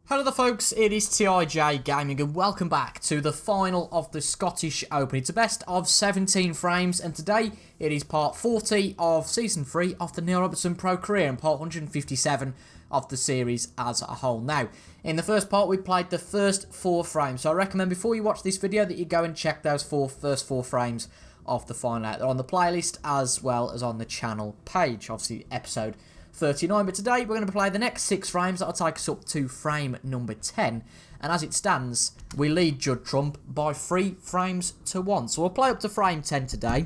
Hello there folks, it is TIJ Gaming and welcome back to the final of the Scottish Open. It's a best of 17 frames and today it is part 40 of Season 3 of the Neil Robertson Pro Career and part 157 of the series as a whole. Now, in the first part we played the first 4 frames, so I recommend before you watch this video that you go and check those first four frames of the final out. They're on the playlist as well as on the channel page, obviously episode 39, but today we're going to play the next 6 frames. That'll take us up to frame number 10, and as it stands we lead Judd Trump by 3 frames to 1, so we'll play up to frame 10 today.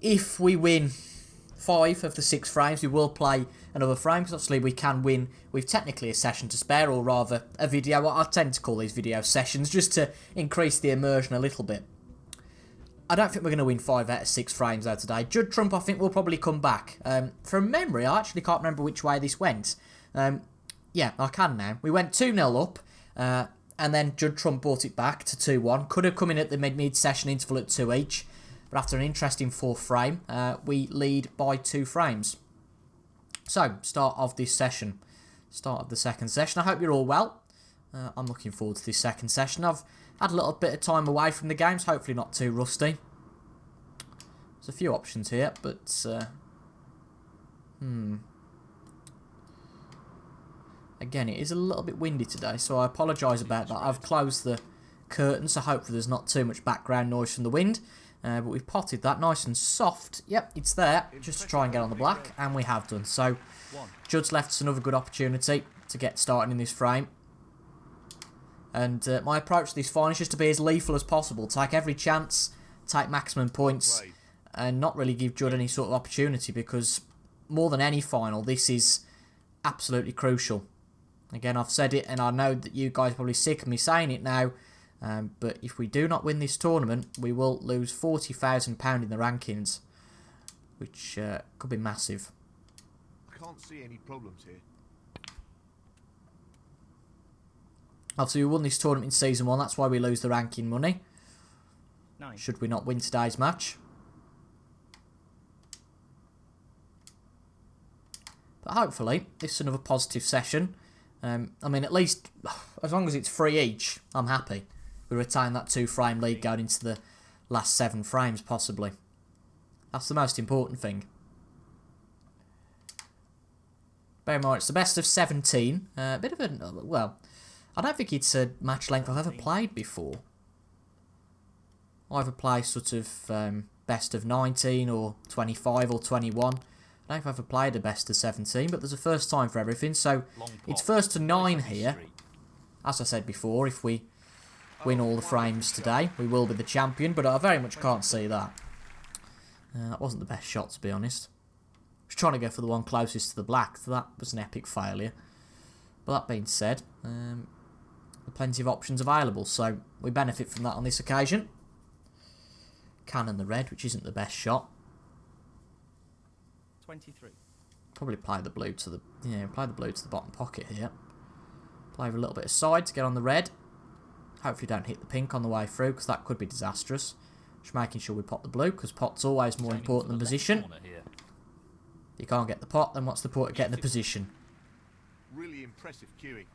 If we win 5 of the 6 frames we will play another frame, because obviously we can win with technically a session to spare, or rather a video. I tend to call these video sessions just to increase the immersion a little bit. I don't think we're going to win 5 out of 6 frames though today. Judd Trump I think will probably come back. From memory, I actually can't remember which way this went. Yeah, I can now. We went 2-0 up, and then Judd Trump brought it back to 2-1. Could have come in at the mid-session interval at 2 each. But after an interesting 4th frame, we lead by 2 frames. So, start of this session. Start of the second session. I hope you're all well. I'm looking forward to this second session. I've had a little bit of time away from the games, hopefully not too rusty. There's a few options here, but again, it is a little bit windy today, so I apologise about that. I've closed the curtains, so hopefully there's not too much background noise from the wind. But we've potted that nice and soft. Yep, it's there, just to try and get on the black, and we have done. So, Judd's left us another good opportunity to get started in this frame. And my approach to this final is just to be as lethal as possible. Take every chance, take maximum points, and not really give Judd any sort of opportunity, because more than any final, this is absolutely crucial. Again, I've said it, and I know that you guys are probably sick of me saying it now, but if we do not win this tournament, we will lose £40,000 in the rankings, which could be massive. I can't see any problems here. Obviously, we won this tournament in Season 1, that's why we lose the ranking money. 9. Should we not win today's match. But hopefully, this is another positive session. I mean, at least, as long as it's 3 each, I'm happy. We retain that 2-frame lead going into the last 7 frames, possibly. That's the most important thing. Bear in mind, it's the best of 17. A bit of a, well, I don't think it's a match length I've ever played before. I either play sort of best of 19 or 25 or 21. I don't think I've ever played a best of 17, but there's a first time for everything. So it's first to 9 here. As I said before, if we win all the frames today, we will be the champion, but I very much can't see that. That wasn't the best shot, to be honest. I was trying to go for the one closest to the black, so that was an epic failure. But that being said, there are plenty of options available, so we benefit from that on this occasion. Cannon the red, which isn't the best shot. 23. Probably play the blue to the bottom pocket here. Play with a little bit of side to get on the red. Hopefully don't hit the pink on the way through, because that could be disastrous. Just making sure we pot the blue, because pot's always more important than position. If you can't get the pot, then what's the point of getting the position? Really impressive cueing.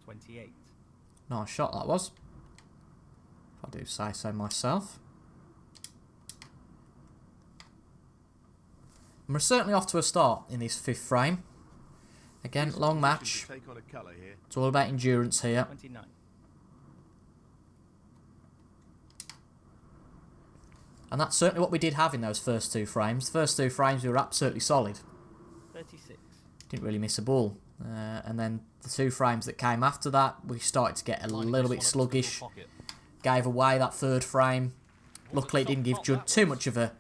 28. Nice shot that was. If I do say so myself. And we're certainly off to a start in this 5th frame. Again, long match. It's all about endurance here. 29. And that's certainly what we did have in those first 2 frames. The first 2 frames we were absolutely solid. 36. Didn't really miss a ball. And then the 2 frames that came after that, we started to get a little bit sluggish. Gave away that 3rd frame. Luckily it didn't give Judd too much of an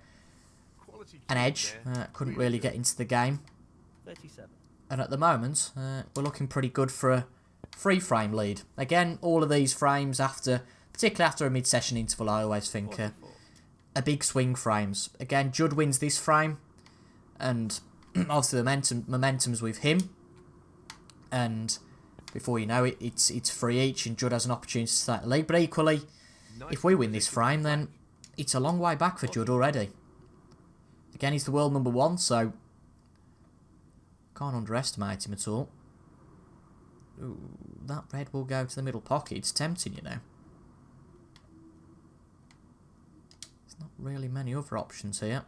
edge. Couldn't really get into the game. 37. And at the moment, we're looking pretty good for a 3-frame lead. Again, all of these frames, particularly after a mid-session interval, I always think are big swing frames. Again, Judd wins this frame, and obviously the momentum's with him. And before you know it, it's 3 each, and Judd has an opportunity to take the lead. But equally, if we win this frame, then it's a long way back for Judd already. Again, he's the world number 1, so can't underestimate him at all. Ooh, that red will go to the middle pocket. It's tempting, you know. There's not really many other options here.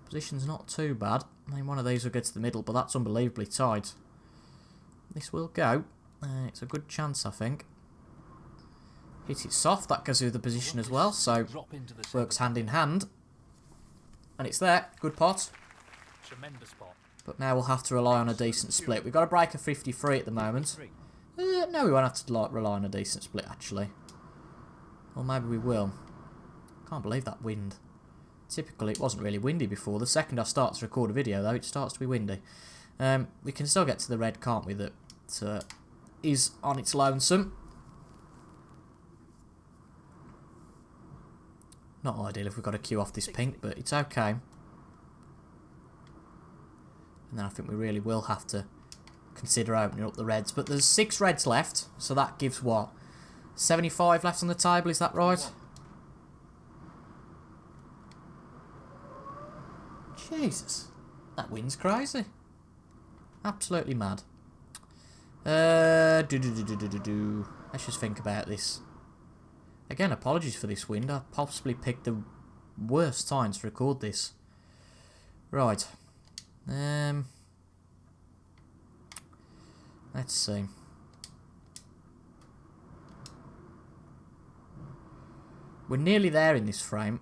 Position's not too bad. I mean, one of these will get to the middle, but that's unbelievably tight. This will go. It's a good chance, I think. Hit it soft. That gives you the position as well, so works hand in hand. And it's there. Good pot. Tremendous pot. But now we'll have to rely on a decent split. We've got a break of 53 at the moment. No, we won't have to rely on a decent split, actually. Or maybe we will. Can't believe that wind. Typically, it wasn't really windy before. The second I start to record a video, though, it starts to be windy. We can still get to the red, can't we, that is on its lonesome. Not ideal if we've got to queue off this pink, but it's okay. And then I think we really will have to consider opening up the reds. But there's 6 reds left, so that gives what? 75 left on the table, is that right? Jesus, that wind's crazy. Absolutely mad. Let's just think about this. Again, apologies for this wind. I possibly picked the worst time to record this. Right. Let's see. We're nearly there in this frame.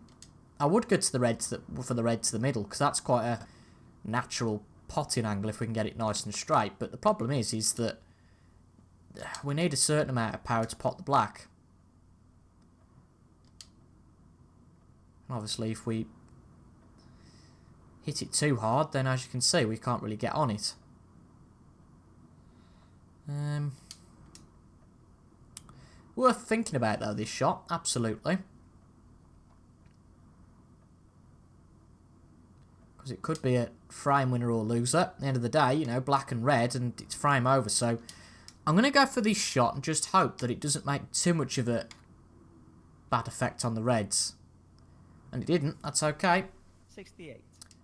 I would go to the red for the red to the middle, because that's quite a natural potting angle if we can get it nice and straight. But the problem is that we need a certain amount of power to pot the black. And obviously, if we hit it too hard, then as you can see, we can't really get on it. Worth thinking about, though, this shot. Absolutely. Because it could be a frame winner or loser. At the end of the day, you know, black and red, and it's frame over. So I'm going to go for this shot and just hope that it doesn't make too much of a bad effect on the reds. And it didn't. That's okay. 68.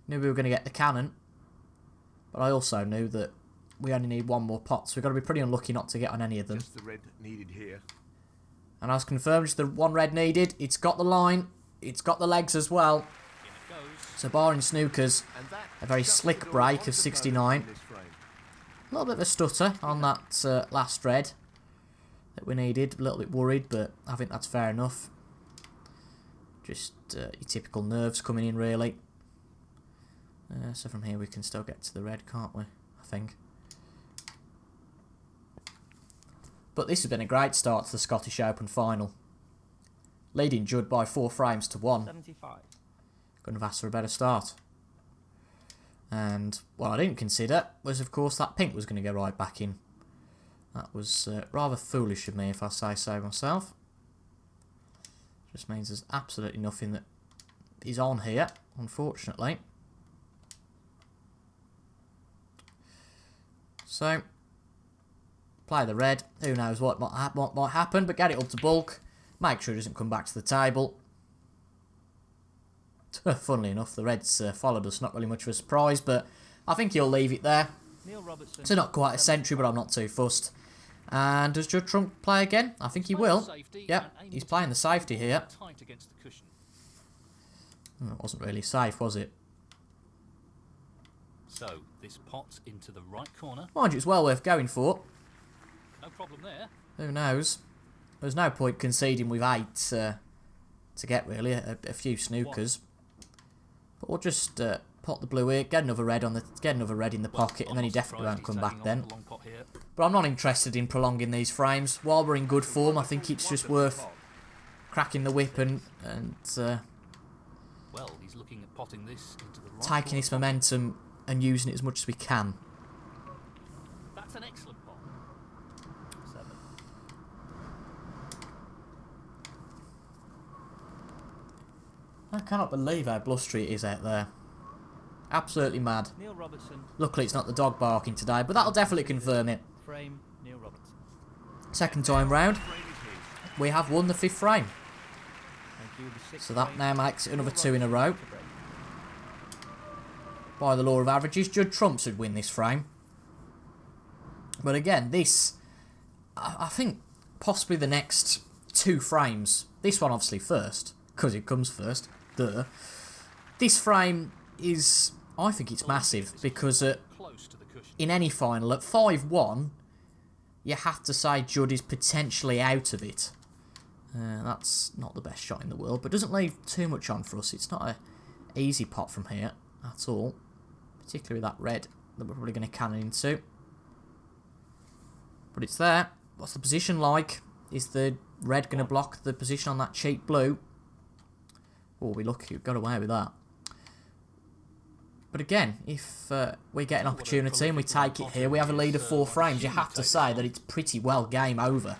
Knew we were going to get the cannon. But I also knew that we only need one more pot. So we've got to be pretty unlucky not to get on any of them. Just the red needed here. And I was confirmed just the one red needed. It's got the line. It's got the legs as well. So barring Snooker's a very slick break of 69. A little bit of a stutter on that last red that we needed. A little bit worried, but I think that's fair enough. Just your typical nerves coming in, really. So from here we can still get to the red, can't we? I think. But this has been a great start to the Scottish Open final. Leading Judd by 4 frames to 1. 75. Couldn't have asked for a better start. And what I didn't consider was, of course, that pink was going to go right back in. That was rather foolish of me, if I say so myself. Just means there's absolutely nothing that is on here, unfortunately. So, play the red. Who knows what might happen, but get it up to bulk. Make sure it doesn't come back to the table. Funnily enough, the reds followed us. Not really much of a surprise, but I think he'll leave it there. Robertson, so not quite a century, but I'm not too fussed. And does Judd Trump play again? I think he will. Yep, he's playing the safety here. It wasn't really safe, was it? So, this pot's into the right corner. Mind you, it's well worth going for. No problem there. Who knows? There's no point conceding with 8 to get, really, a few snookers. But we'll just pot the blue here, get another red in the pocket, and then he definitely won't come back then. But I'm not interested in prolonging these frames. While we're in good form, I think it's just worth cracking the whip and well, he's looking at potting this into the right taking this momentum and using it as much as we can. That's an excellent pot. 7. I cannot believe how blustery it is out there. Absolutely mad. Robertson. Luckily it's not the dog barking today, but that'll definitely confirm it. Frame, Neil Robertson. Second time round, we have won the 5th frame. Thank you. The 6th So that frame. now makes it another 2 in a row. by the law of averages, Judd Trumps would win this frame. But again, this, I think, possibly the next 2 frames. This one obviously first, because it comes first. Duh. This frame is, I think it's massive, because Close to the cushion. in any final, at 5-1, you have to say Judd is potentially out of it. That's not the best shot in the world, but doesn't leave too much on for us. It's not a easy pot from here at all, particularly with that red that we're probably going to cannon into. But it's there. What's the position like? Is the red going to block the position on that cheap blue? Oh, we lucky. We got away with that. But again, if we get an opportunity and we take it here, we have a lead of 4 frames, you have to say that it's pretty well game over.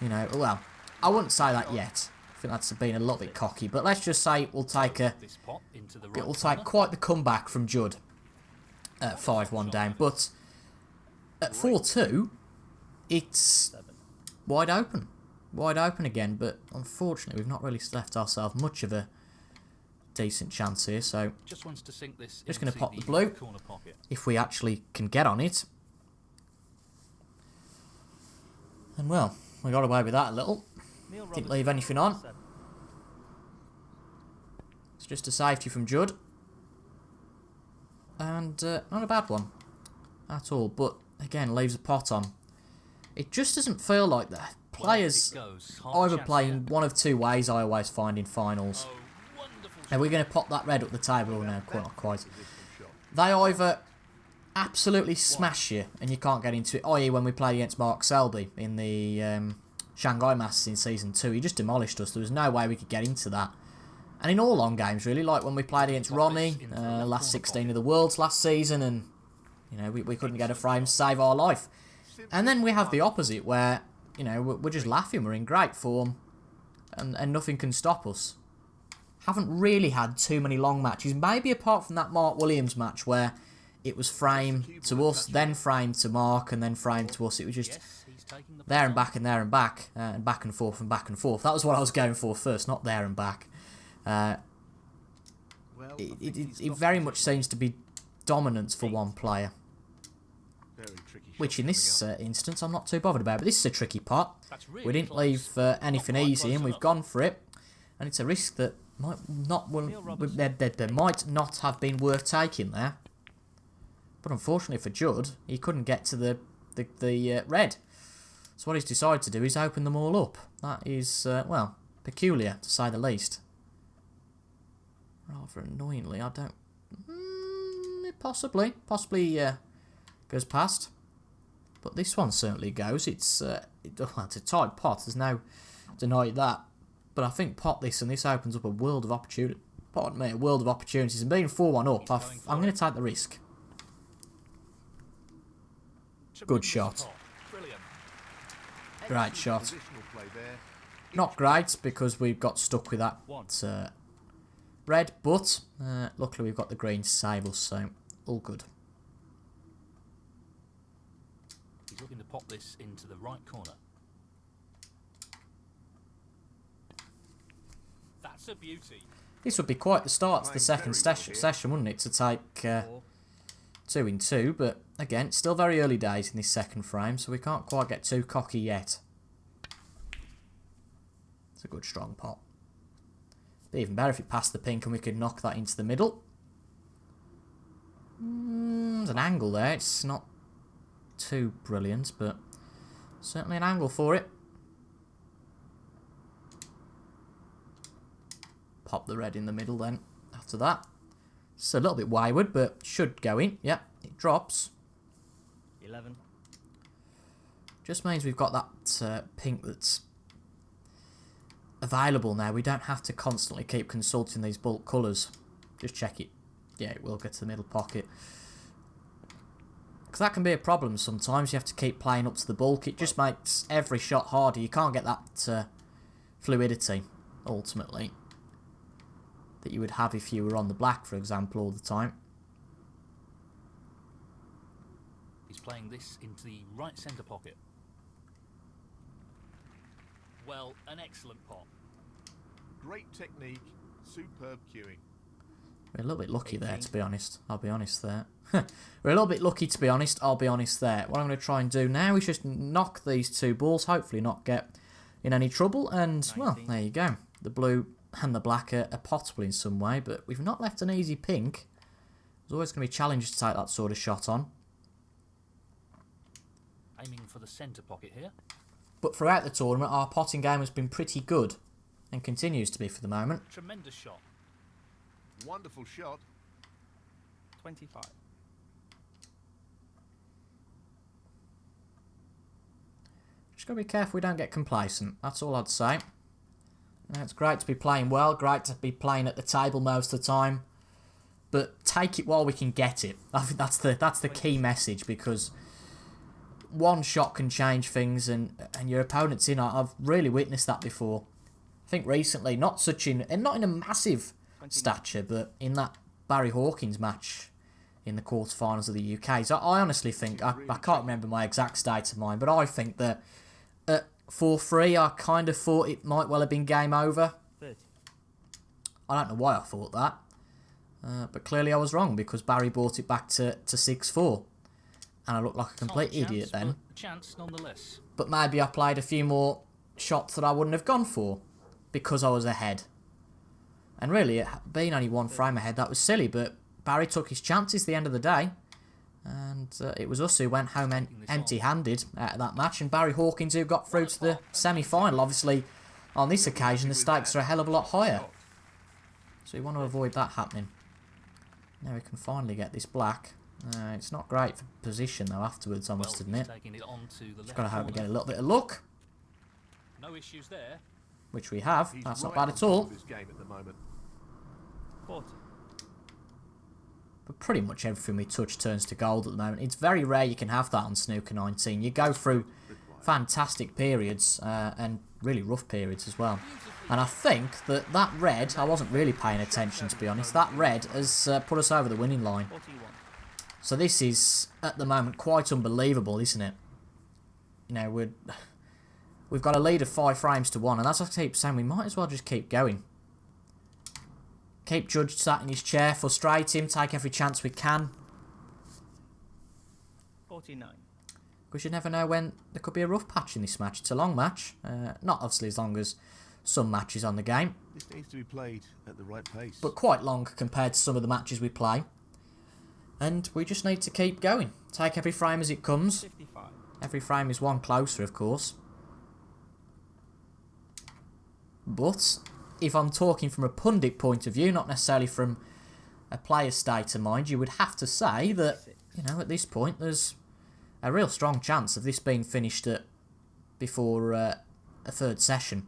You know, well, I wouldn't say that yet. I think that's been a little bit cocky, but let's just say we'll take it'll take quite the comeback from Judd at 5-1 down. But at 4-2, it's wide open. Wide open again, but unfortunately we've not really left ourselves much of a decent chance here, so Just wants to sink this just going to into pop the blue, corner pocket. if we actually can get on it. And well, we got away with that a little. Neil Didn't Robertson, leave anything on. 7. It's just a safety from Judd. And not a bad one at all, but again, leaves a pot on. It just doesn't feel like that. Players Well, it goes. Half either chance play here. in one of 2 ways, I always find, in finals. Oh, wonderful Are we shot. going to pop that red up the table now? That's Not quite. a positional shot. They either absolutely smash you and you can't get into it, i.e. when we played against Mark Selby in the Shanghai Masters in Season 2, he just demolished us. There was no way we could get into that. And in all long games, really, like when we played against Ronnie, last 16 of the Worlds last season, and you know we couldn't get a frame to save our life. And then we have the opposite, where you know we're just laughing, we're in great form, and nothing can stop us. Haven't really had too many long matches, maybe apart from that Mark Williams match where it was frame to us, then frame to Mark, and then frame to us. It was just Yes, he's taking the there and back and there and back, and back and forth and back and forth. That was what I was going for first, not there and back. Well, I think he's It lost very the much position. seems to be dominance for one player, Very tricky shot which in coming this up. Instance I'm not too bothered about. But this is a tricky pot. That's really We didn't close. leave anything Not quite easy, close and we've enough. gone for it. And it's a risk that might not there might not have been worth taking there. But unfortunately for Judd, he couldn't get to the red. So what he's decided to do is open them all up. That is well, peculiar to say the least. Rather annoyingly, I don't. Possibly goes past. But this one certainly goes. It's it's a tight pot. There's no denying that. But I think pot this and this opens up a world of opportunity. Pardon me, a world of opportunities. And being 4-1 up, I'm going to take the risk. Good shot. Brilliant. Great shot. Positional play there. Not great because we've got stuck with that red, but luckily we've got the green to save us, so all good. He's looking to pop this into the right corner. That's a beauty. This would be quite the start to the Playing second very well here. session, wouldn't it, to take 4. 2 in 2, but again, it's still very early days in this second frame, so we can't quite get too cocky yet. It's a good strong pot. Be even better if it passed the pink and we could knock that into the middle. There's an angle there, it's not too brilliant, but certainly an angle for it. Pop the red in the middle then, after that. It's a little bit wayward, but should go in. Yep, it drops. 11. Just means we've got that pink that's available now. We don't have to constantly keep consulting these bulk colours. Just check it. Yeah, it will get to the middle pocket. Because that can be a problem sometimes. You have to keep playing up to the bulk. It just makes every shot harder. You can't get that fluidity, ultimately, that you would have if you were on the black, for example, all the time. He's playing this into the right centre pocket. Well, an excellent pot. Great technique, superb cueing. We're a little bit lucky there, 18. to be honest. I'll be honest there. We're a little bit lucky, to be honest. I'll be honest there. What I'm going to try and do now is just knock these two balls, hopefully not get in any trouble. And, well, there you go. The blue and the black are potable in some way, but we've not left an easy pink. There's always going to be challenges to take that sort of shot on. Aiming for the centre pocket here. But throughout the tournament, our potting game has been pretty good and continues to be for the moment. Tremendous shot. Wonderful shot. 25. Just got to be careful we don't get complacent. That's all I'd say. It's great to be playing well, great to be playing at the table most of the time, but take it while we can get it. I think that's the key message, because one shot can change things, and your opponent's in. I've really witnessed that before. I think recently, not in a massive stature, but in that Barry Hawkins match in the quarterfinals of the UK. So I honestly think, I can't remember my exact state of mind, but I think that at 4-3, I kind of thought it might well have been game over. 30. I don't know why I thought that, but clearly I was wrong, because Barry brought it back to 6-4, and I looked like a complete idiot then. Chance nonetheless. But maybe I played a few more shots that I wouldn't have gone for, because I was ahead. And really, it being only one frame ahead, that was silly, but Barry took his chances at the end of the day, and it was us who went home empty-handed out of that match, and Barry Hawkins who got through to the semi-final. Obviously, on this occasion, the stakes are a hell of a lot higher, so you want to avoid that happening. Now we can finally get this black. It's not great for position, though, afterwards, I must admit. Just got to hope we get a little bit of luck. No issues there. Which we have. He's That's not right bad on at top all. of his game at the moment. 40. But pretty much everything we touch turns to gold at the moment. It's very rare you can have that on Snooker 19. You go through fantastic periods and really rough periods as well. And I think that red, I wasn't really paying attention, to be honest, that red has put us over the winning line. 41. So this is, at the moment, quite unbelievable, isn't it? You know, we've got a lead of 5 frames to 1, and as I keep saying, we might as well just keep going. Keep Judge sat in his chair, frustrate him, take every chance we can. 49. Because you never know when there could be a rough patch in this match. It's a long match. Not obviously as long as some matches on the game, This needs to be played at the right pace. but quite long compared to some of the matches we play. And we just need to keep going. Take every frame as it comes. 55. Every frame is one closer, of course. But if I'm talking from a pundit point of view, not necessarily from a player's state of mind, you would have to say that, you know, at this point, there's a real strong chance of this being finished before a third session.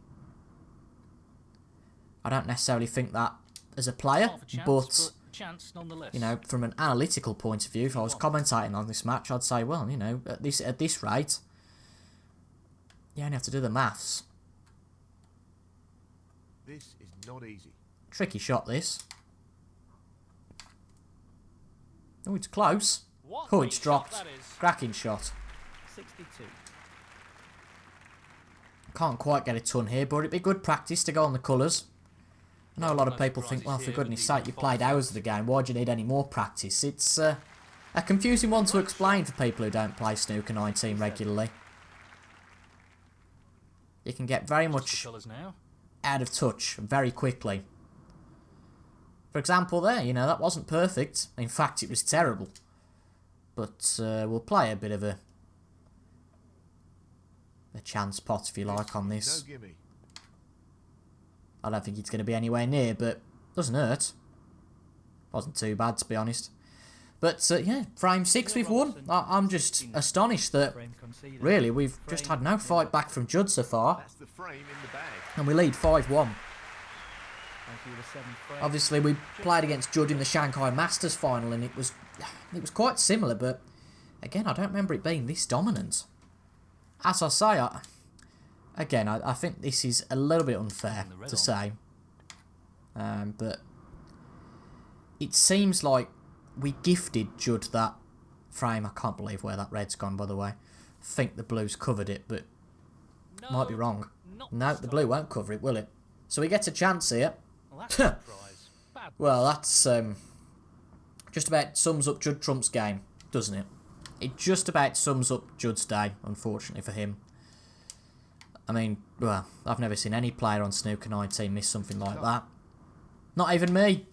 I don't necessarily think that as a player, but chance nonetheless. you know, from an analytical point of view, if I was commentating on this match, I'd say, well, you know, at this rate, you only have to do the maths. This is not easy. Tricky shot, this. Oh, it's close. What Oh, a it's shot dropped. that is. Cracking shot. 62. Can't quite get a ton here, but it'd be good practice to go on the colours. I know a lot of people think, well, for goodness sake, you played hours of the game, why do you need any more practice? It's a confusing one to explain for people who don't play Snooker 19 regularly. You can get very much Colours now. out of touch very quickly. For example there, you know, that wasn't perfect. In fact, it was terrible. But we'll play a bit of a chance pot, if you like, on this. No gimme. I don't think it's going to be anywhere near, but doesn't hurt. Wasn't too bad, to be honest. But, yeah, frame 6 we've won. I'm just astonished that, Frame conceded. really, we've just had no fight back from Judd so far. That's the frame in the bag. And we lead 5-1. Thank you, the 7th frame. Obviously, we played against Judd in the Shanghai Masters final, and it was quite similar, but, again, I don't remember it being this dominant. As I say, I think this is a little bit unfair to say. But it seems like we gifted Judd that frame. I can't believe where that red's gone, by the way. I think the blue's covered it, but might be wrong. Not No, this the time. blue won't cover it, will it? So we get a chance here. Well, that's a surprise. Bad Well, that's just about sums up Judd Trump's game, doesn't it? It just about sums up Judd's day, unfortunately for him. I mean, well, I've never seen any player on Snooker 19 miss something like that. Not even me.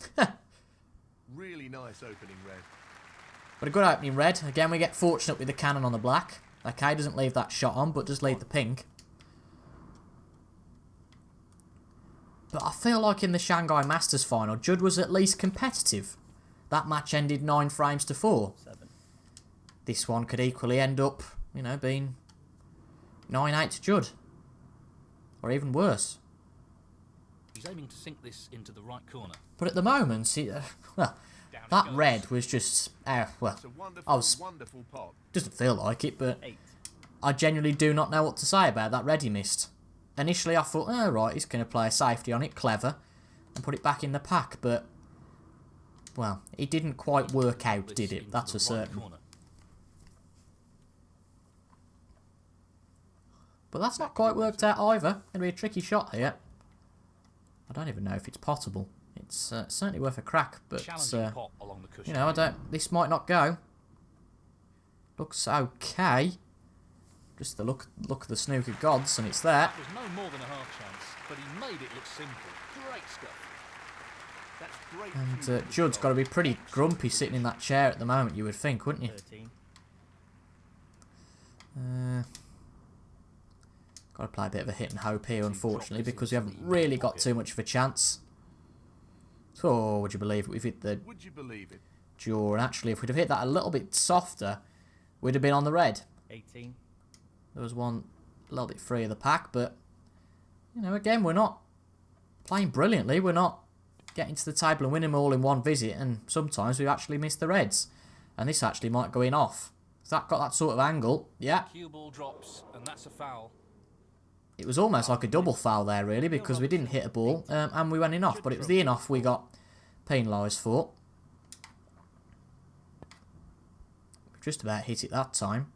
Really nice opening red. But a good opening red. Again, we get fortunate with the cannon on the black. Okay, doesn't leave that shot on, but does leave the pink. But I feel like in the Shanghai Masters final, Judd was at least competitive. That match ended 9 frames to 4. 7. This one could equally end up, you know, being 9-8 to Judd. Or even worse. He's aiming to sink this into the right corner. But at the moment, well, that red was just, well, It's a wonderful, wonderful pot. doesn't feel like it, but 8. I genuinely do not know what to say about that red he missed. Initially I thought, oh right, he's going to play a safety on it, clever, and put it back in the pack, but, well, it didn't quite work out, did it? That's for certain. But that's not quite worked out either. Going to be a tricky shot here. I don't even know if it's potable. It's certainly worth a crack, but you know, this might not go. Looks okay. Just the look of the snooker gods, and it's there. That was no more than a half chance, but he made it look simple. Great stuff. That's great. And Judd's got to be pretty grumpy sitting in that chair at the moment, you would think, wouldn't you? 13. Got to play a bit of a hit and hope here, unfortunately, because we haven't really got too much of a chance. Oh, would you believe it? We've hit the Would you believe it? jaw, and actually, if we'd have hit that a little bit softer, we'd have been on the red. 18. There was one a little bit free of the pack, but, you know, again, we're not playing brilliantly. We're not getting to the table and winning them all in one visit, and sometimes we actually miss the reds. And this actually might go in off. Has that got that sort of angle? Yeah. Cue ball drops, and that's a foul. It was almost like a double foul there, really, because we didn't hit a ball, and we went in off, but it was the in-off we got penalised for. We just about hit it that time.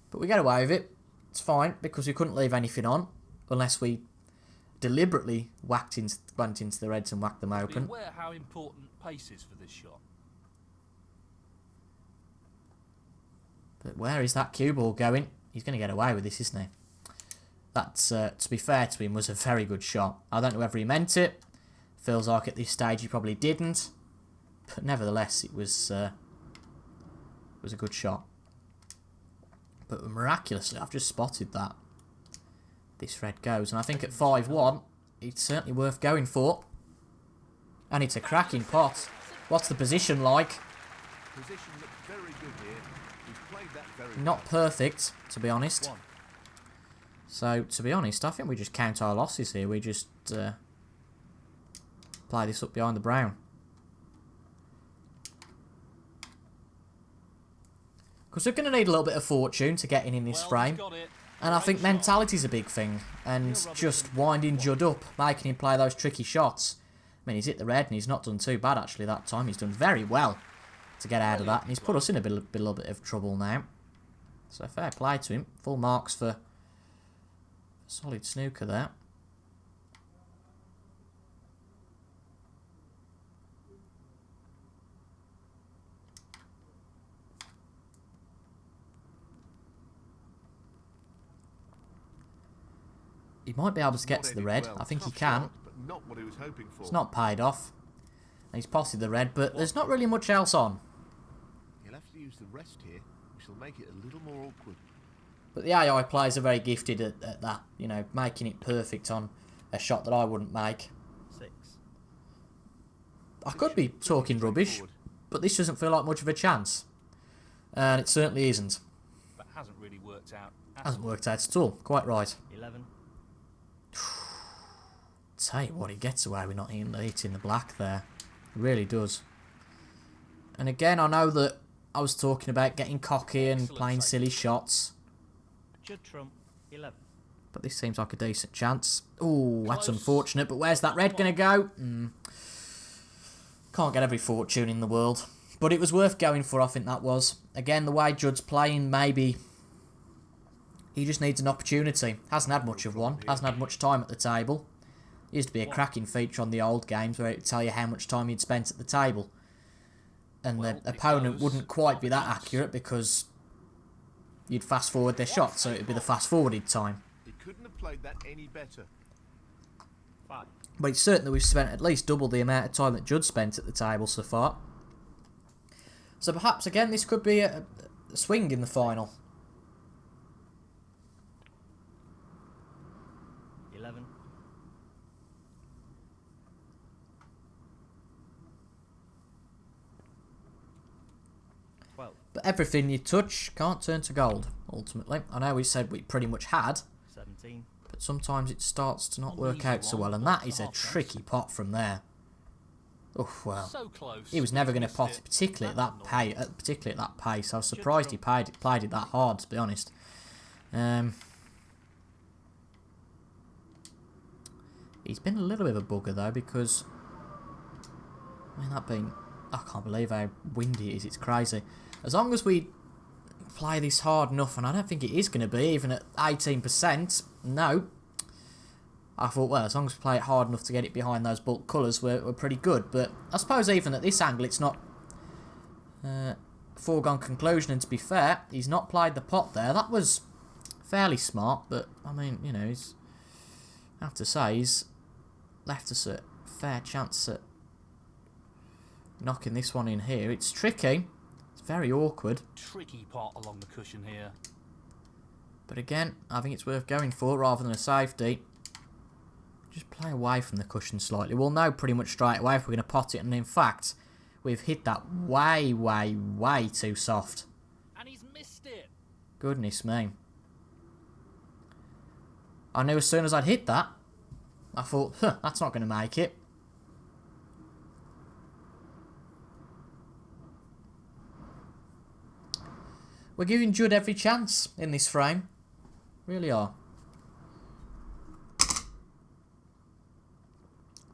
But we get away with it. It's fine, because we couldn't leave anything on, unless we deliberately went into the reds and whacked them Be open. aware how important pace is for this shot. But where is that cue ball going? He's going to get away with this, isn't he? That's, to be fair to him, was a very good shot. I don't know whether he meant it. Feels like at this stage he probably didn't. But nevertheless, it was a good shot. But miraculously, I've just spotted that this red goes. And I think at 5-1, it's certainly worth going for. And it's a cracking pot. What's the position like? Position looks very good here. He's played that very Not perfect, to be honest. 1. So, to be honest, I think we just count our losses here. We just play this up behind the brown. Because we're going to need a little bit of fortune to get in this frame. And I think mentality's a big thing. And just winding Judd up, making him play those tricky shots. I mean, he's hit the red and he's not done too bad, actually, that time. He's done very well to get out of that. And he's put us in a little bit of trouble now. So, fair play to him. Full marks for solid snooker there. He might be able to get to the red. I think he can. But not what he was hoping for. It's not paid off. And he's potted the red, but there's not really much else on. He'll have to use the rest here, which will make it a little more awkward. But the AI players are very gifted at that, you know, making it perfect on a shot that I wouldn't make. 6. I could be talking rubbish, but this doesn't feel like much of a chance. And it certainly isn't. But hasn't really worked out. Hasn't worked out at all. Quite right. 11. Tell you what, he gets away with not hitting the black there. He really does. And again, I know that I was talking about getting cocky and playing silly shots. Judd Trump, 11. But this seems like a decent chance. Ooh, that's unfortunate, but where's that red going to go? Can't get every fortune in the world. But it was worth going for, I think that was. Again, the way Judd's playing, maybe he just needs an opportunity. Hasn't had much of one. Hasn't had much time at the table. Used to be a cracking feature on the old games where it would tell you how much time you'd spent at the table. And Well, the it opponent goes. wouldn't quite Half be a that chance. accurate because you'd fast forward their shot, so it would be the fast forwarded time. He couldn't have played that any better. 5. But it's certain that we've spent at least double the amount of time that Judd spent at the table so far. So perhaps again this could be a swing in the final. 11. 12. But everything you touch can't turn to gold, ultimately. I know we said we pretty much had, 17. but sometimes it starts to not Not an work easy out so one, well, and but that is a half chance. tricky pot from there. Oh well. So close. He was never going to Missed pot it, particularly at that pace. I was surprised he played it that hard, to be honest. He's been a little bit of a bugger though, because I mean I can't believe how windy it is. It's crazy. As long as we play this hard enough, and I don't think it is going to be, even at 18%. No. I thought, well, as long as we play it hard enough to get it behind those bulk colours, we're pretty good. But I suppose even at this angle, it's not a foregone conclusion. And to be fair, he's not played the pot there. That was fairly smart, but I mean, you know, I have to say, he's left us a fair chance at knocking this one in here. It's tricky. It's very awkward. Tricky pot along the cushion here. But again, I think it's worth going for rather than a safety. Just play away from the cushion slightly. We'll know pretty much straight away if we're going to pot it. And in fact, we've hit that way, way, way too soft. And he's missed it. Goodness me. I knew as soon as I'd hit that, I thought, huh, that's not going to make it. We're giving Judd every chance in this frame. Really are.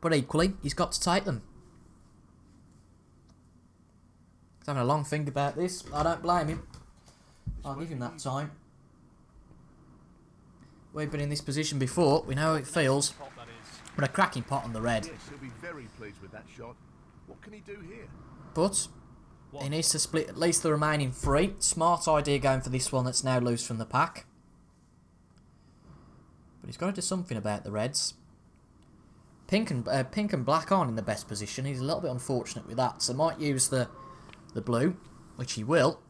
But equally, he's got to take them. He's having a long think about this. I don't blame him. I'll give him that time. We've been in this position before. We know how it feels. Pot, that is. But a cracking pot on the red. Yes, he'll be very pleased with that shot. What can he do here? But he needs to split at least the remaining 3. Smart idea going for this one that's now loose from the pack. But he's got to do something about the reds. Pink and black aren't in the best position. He's a little bit unfortunate with that. So might use the blue, which he will.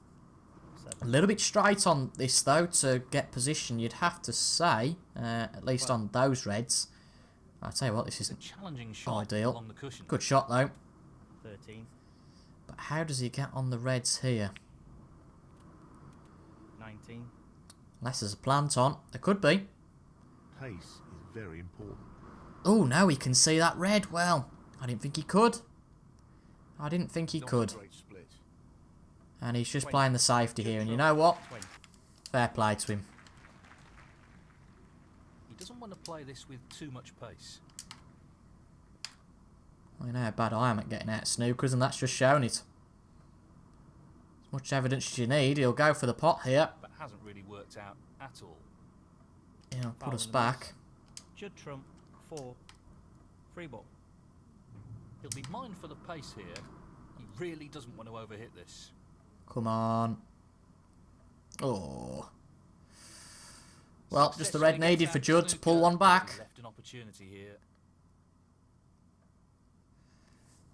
7. A little bit straight on this though to get position. You'd have to say, at least on those reds. I'll tell you what, this It's a isn't challenging shot ideal. along the cushion. Good shot though. 13. But how does he get on the reds here? 19. Unless there's a plant on. There could be. Pace is very important. Oh, no, he can see that red. Well, I didn't think he could. I didn't think he Not could. a great split. And he's just playing the safety here. And you know what? 20. Fair play to him. He doesn't want to play this with too much pace. Well, you know how bad I am at getting out of snookers, and that's just shown it. As much evidence as you need. He'll go for the pot here. But hasn't really worked out at all. He'll put Foul us in the back. Judd trump. 4. Free ball. He'll be mined for the pace here. He really doesn't want to overhit this. Come on. Oh. Well, just the red Successfully needed gets for out Judd to snooker. pull one back. Left an opportunity here.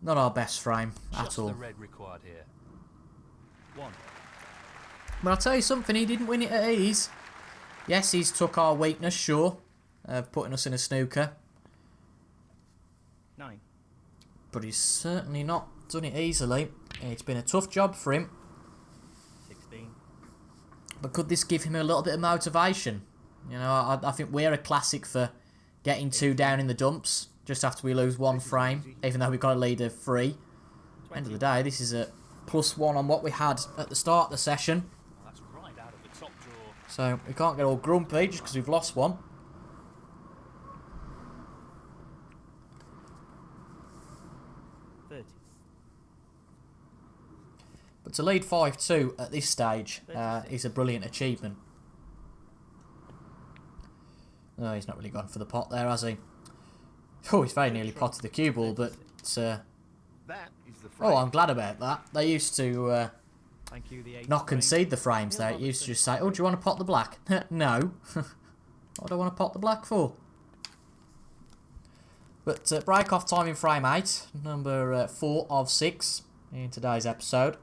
Not our best frame at Just all. the red required here. 1. But I'll tell you something, he didn't win it at ease. Yes, he's took our weakness, sure, of putting us in a snooker. 9. But he's certainly not done it easily. It's been a tough job for him. 16. But could this give him a little bit of motivation? You know, I think we're a classic for getting 2 down in the dumps just after we lose 1 frame, even though we've got a lead of 3. End of the day, this is a +1 on what we had at the start of the session. Well, that's right out of the top drawer. So we can't get all grumpy just because we've lost 1. 30. But to lead 5-2 at this stage is a brilliant achievement. No, he's not really gone for the pot there, has he? Oh, he's very nearly potted the cue ball, but... That is the frame. oh, I'm glad about that. They used to Thank you, the 8 not concede the frames there. It used to just say, oh, do you want to pot the black? No. What do I want to pot the black for? But break-off time in frame 8. Number 4 of 6 in today's episode.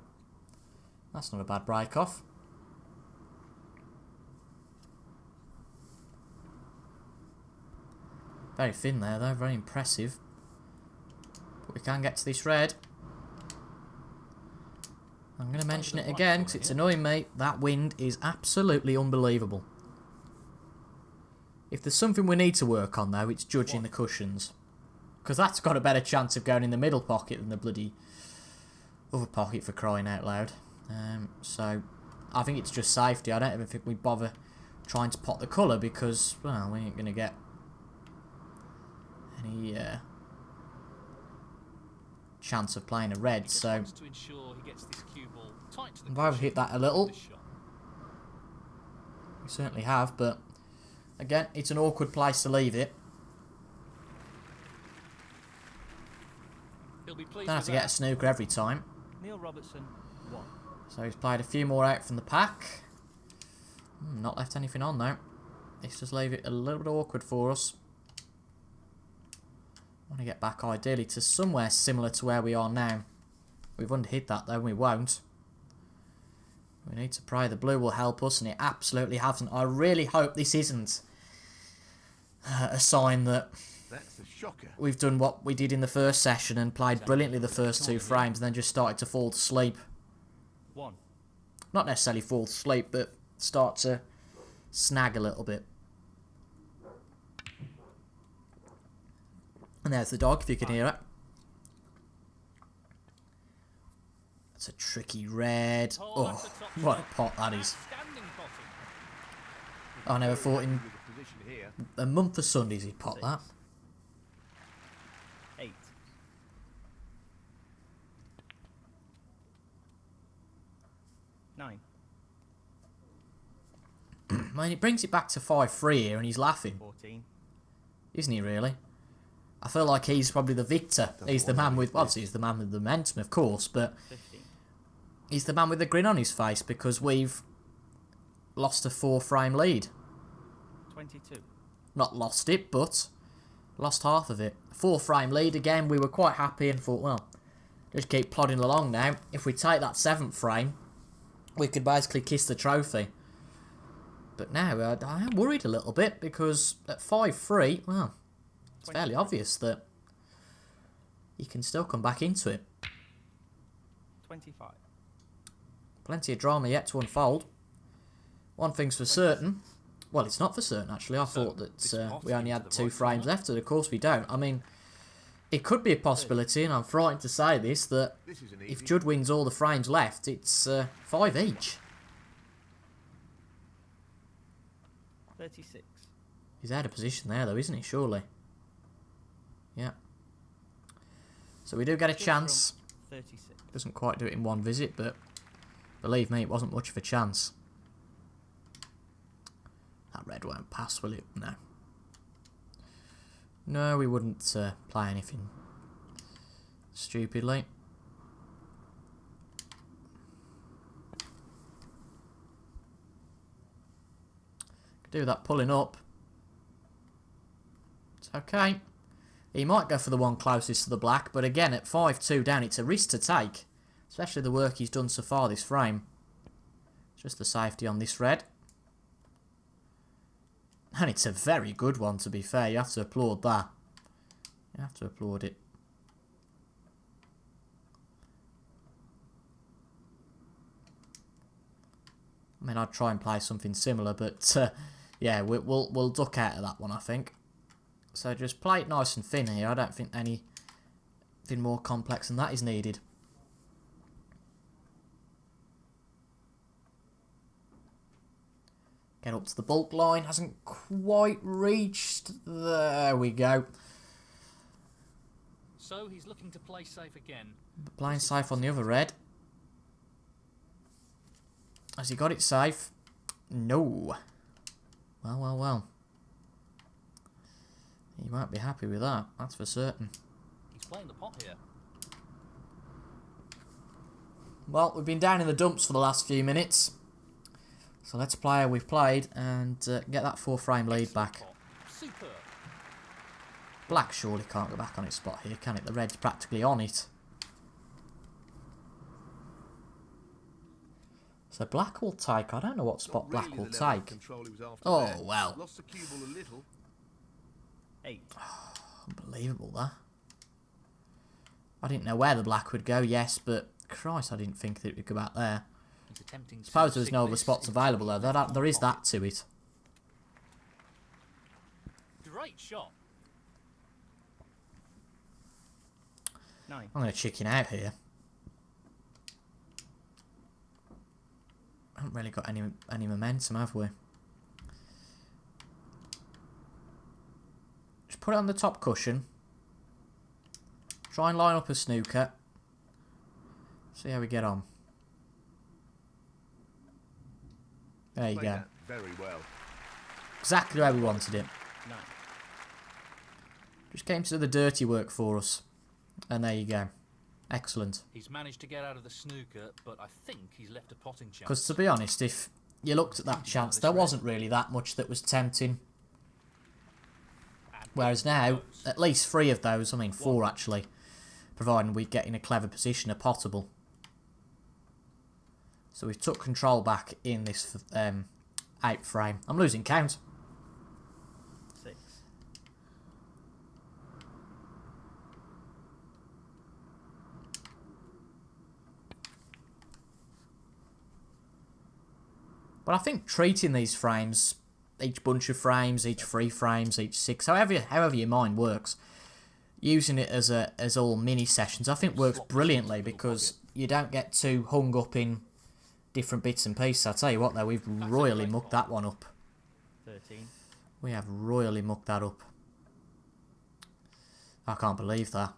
That's not a bad break-off. Very thin there, though. Very impressive. But we can get to this red. I'm going to mention it again because it's annoying me. That wind is absolutely unbelievable. If there's something we need to work on, though, it's judging the cushions. Because that's got a better chance of going in the middle pocket than the bloody other pocket, for crying out loud. So, I think it's just safety. I don't even think we bother trying to pot the colour because, well, we ain't going to get any chance of playing a red, so I've overhit that a little. We certainly have, but again, it's an awkward place to leave it. Don't have to get a snooker every time. Neil Robertson, 1. So he's played a few more out from the pack. Not left anything on though. Let's just leave it a little bit awkward for us. I want to get back ideally to somewhere similar to where we are now. We've underhit that though, and we won't. We need to pray the blue will help us, and it absolutely hasn't. I really hope this isn't a sign that That's a shocker. we've done what we did in the first session and played brilliantly the first 2 frames and then just started to fall to sleep. 1. Not necessarily fall to sleep, but start to snag a little bit. And there's the dog, if you can hear it. That's a tricky red. Oh, what a pot that is. I never thought in a month of Sundays he'd pot that. 8. 9. I mean, it brings it back to 5-3 here, and he's laughing. 14. Isn't he, really? I feel like he's probably the victor. He's the man with... Obviously, he's the man with the momentum, of course, but 15. he's the man with the grin on his face because we've lost a 4-frame lead. 22. Not lost it, but lost half of it. 4-frame lead again. We were quite happy and thought, well, just keep plodding along now. If we take that 7th frame, we could basically kiss the trophy. But now I am worried a little bit because at 5-3, well, it's fairly obvious that you can still come back into it. 25. Plenty of drama yet to unfold. One thing's for certain. Well, it's not for certain, actually. I thought that we only had 2 frames left, and of course we don't. I mean, it could be a possibility, and I'm frightened to say this, that if Judd wins all the frames left, it's 5 each. 36. He's out of position there, though, isn't he? Surely. Yeah. So we do get a chance. 36. Doesn't quite do it in one visit, but believe me, it wasn't much of a chance. That red won't pass, will it? No. No, we wouldn't play anything stupidly. Could do that pulling up. It's okay. He might go for the one closest to the black, but again, at 5-2 down, it's a risk to take. Especially the work he's done so far this frame. Just the safety on this red. And it's a very good one, to be fair. You have to applaud that. You have to applaud it. I mean, I'd try and play something similar, but yeah, we'll duck out of that one, I think. So just play it nice and thin here. I don't think anything more complex than that is needed. Get up to the bulk line. Hasn't quite reached. There we go. So he's looking to play safe again. Playing safe on the other red. Has he got it safe? No. Well. He won't be happy with that, that's for certain. He's playing the pot here. Well, we've been down in the dumps for the last few minutes. So let's play how we've played and get that 4-frame lead back. Super. Black surely can't go back on its spot here, can it? The red's practically on it. So black will take. I don't know what spot black will take. Oh, well. Lost the cue ball a little. 8. Unbelievable, that. I didn't know where the black would go, yes, but Christ, I didn't think that it would go back there. He's attempting to Suppose there's sink no other this spots into available the though. There is that to it. Great shot. 9. I'm going to chicken out here. Haven't really got any momentum, have we? Just put it on the top cushion. Try and line up a snooker. See how we get on. There you Played go. that very well. Exactly where we wanted it. 9. Just came to do the dirty work for us. And there you go. Excellent. He's managed to get out of the snooker, but I think he's left a potting chance. Because to be honest, if you looked at that chance, there wasn't really that much that was tempting. Whereas now, at least 3 of those, I mean 4 actually, providing we get in a clever position, are potable. So we've took control back in this 8 frame. I'm losing count. 6. But I think treating these frames, each bunch of frames, each 3 frames, each 6, however your mind works, using it as all mini sessions, I think works brilliantly because you don't get too hung up in different bits and pieces. I'll tell you what though, we've royally mucked that one up. 13. We have royally mucked that up. I can't believe that.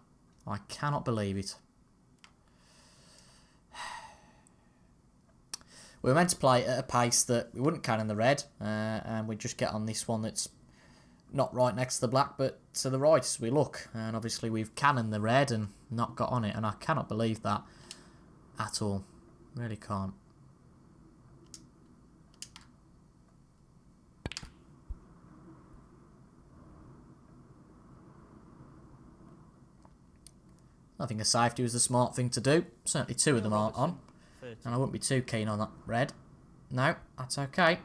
I cannot believe it. We were meant to play at a pace that we wouldn't cannon the red, and we'd just get on this one that's not right next to the black, but to the right as we look. And obviously we've cannoned the red and not got on it, and I cannot believe that at all. Really can't. I think a safety was the smart thing to do. Certainly 2 of them aren't on. 13. And I wouldn't be too keen on that red. No, that's okay.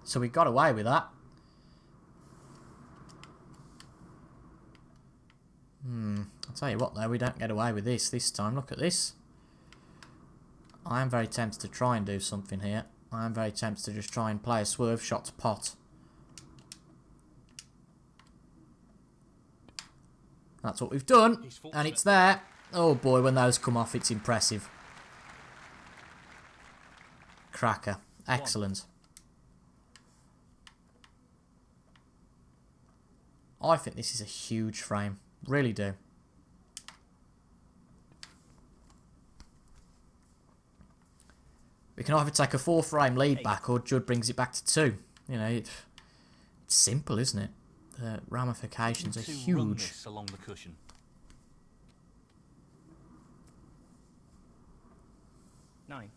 So we got away with that. I'll tell you what though, we don't get away with this time. Look at this. I am very tempted to try and do something here. I am very tempted to just try and play a swerve shot to pot. That's what we've done. And it's there. Oh boy, when those come off, it's impressive. Cracker. Excellent. I think this is a huge frame. Really do. We can either take a 4-frame lead back or Judd brings it back to 2. You know, it's simple, isn't it? The ramifications are huge. Along the cushion. Nine.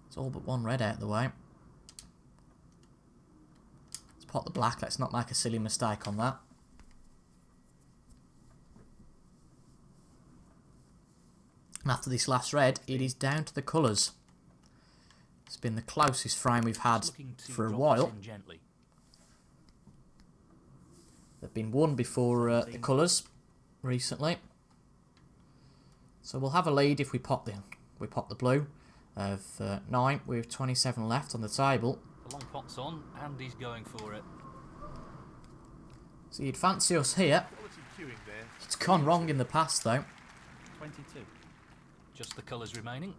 It's all but 1 red out of the way. Let's pot the black. Let's not make a silly mistake on that. And after this last red, it is down to the colours. It's been the closest frame we've had for a while. They've been won before the colours recently. So we'll have a lead if we pop the blue of 9 with 27 left on the table. The long pot's on and he's going for it. So you'd fancy us here. Quality queuing there. It's gone wrong in the past though. 22. Just the colours remaining.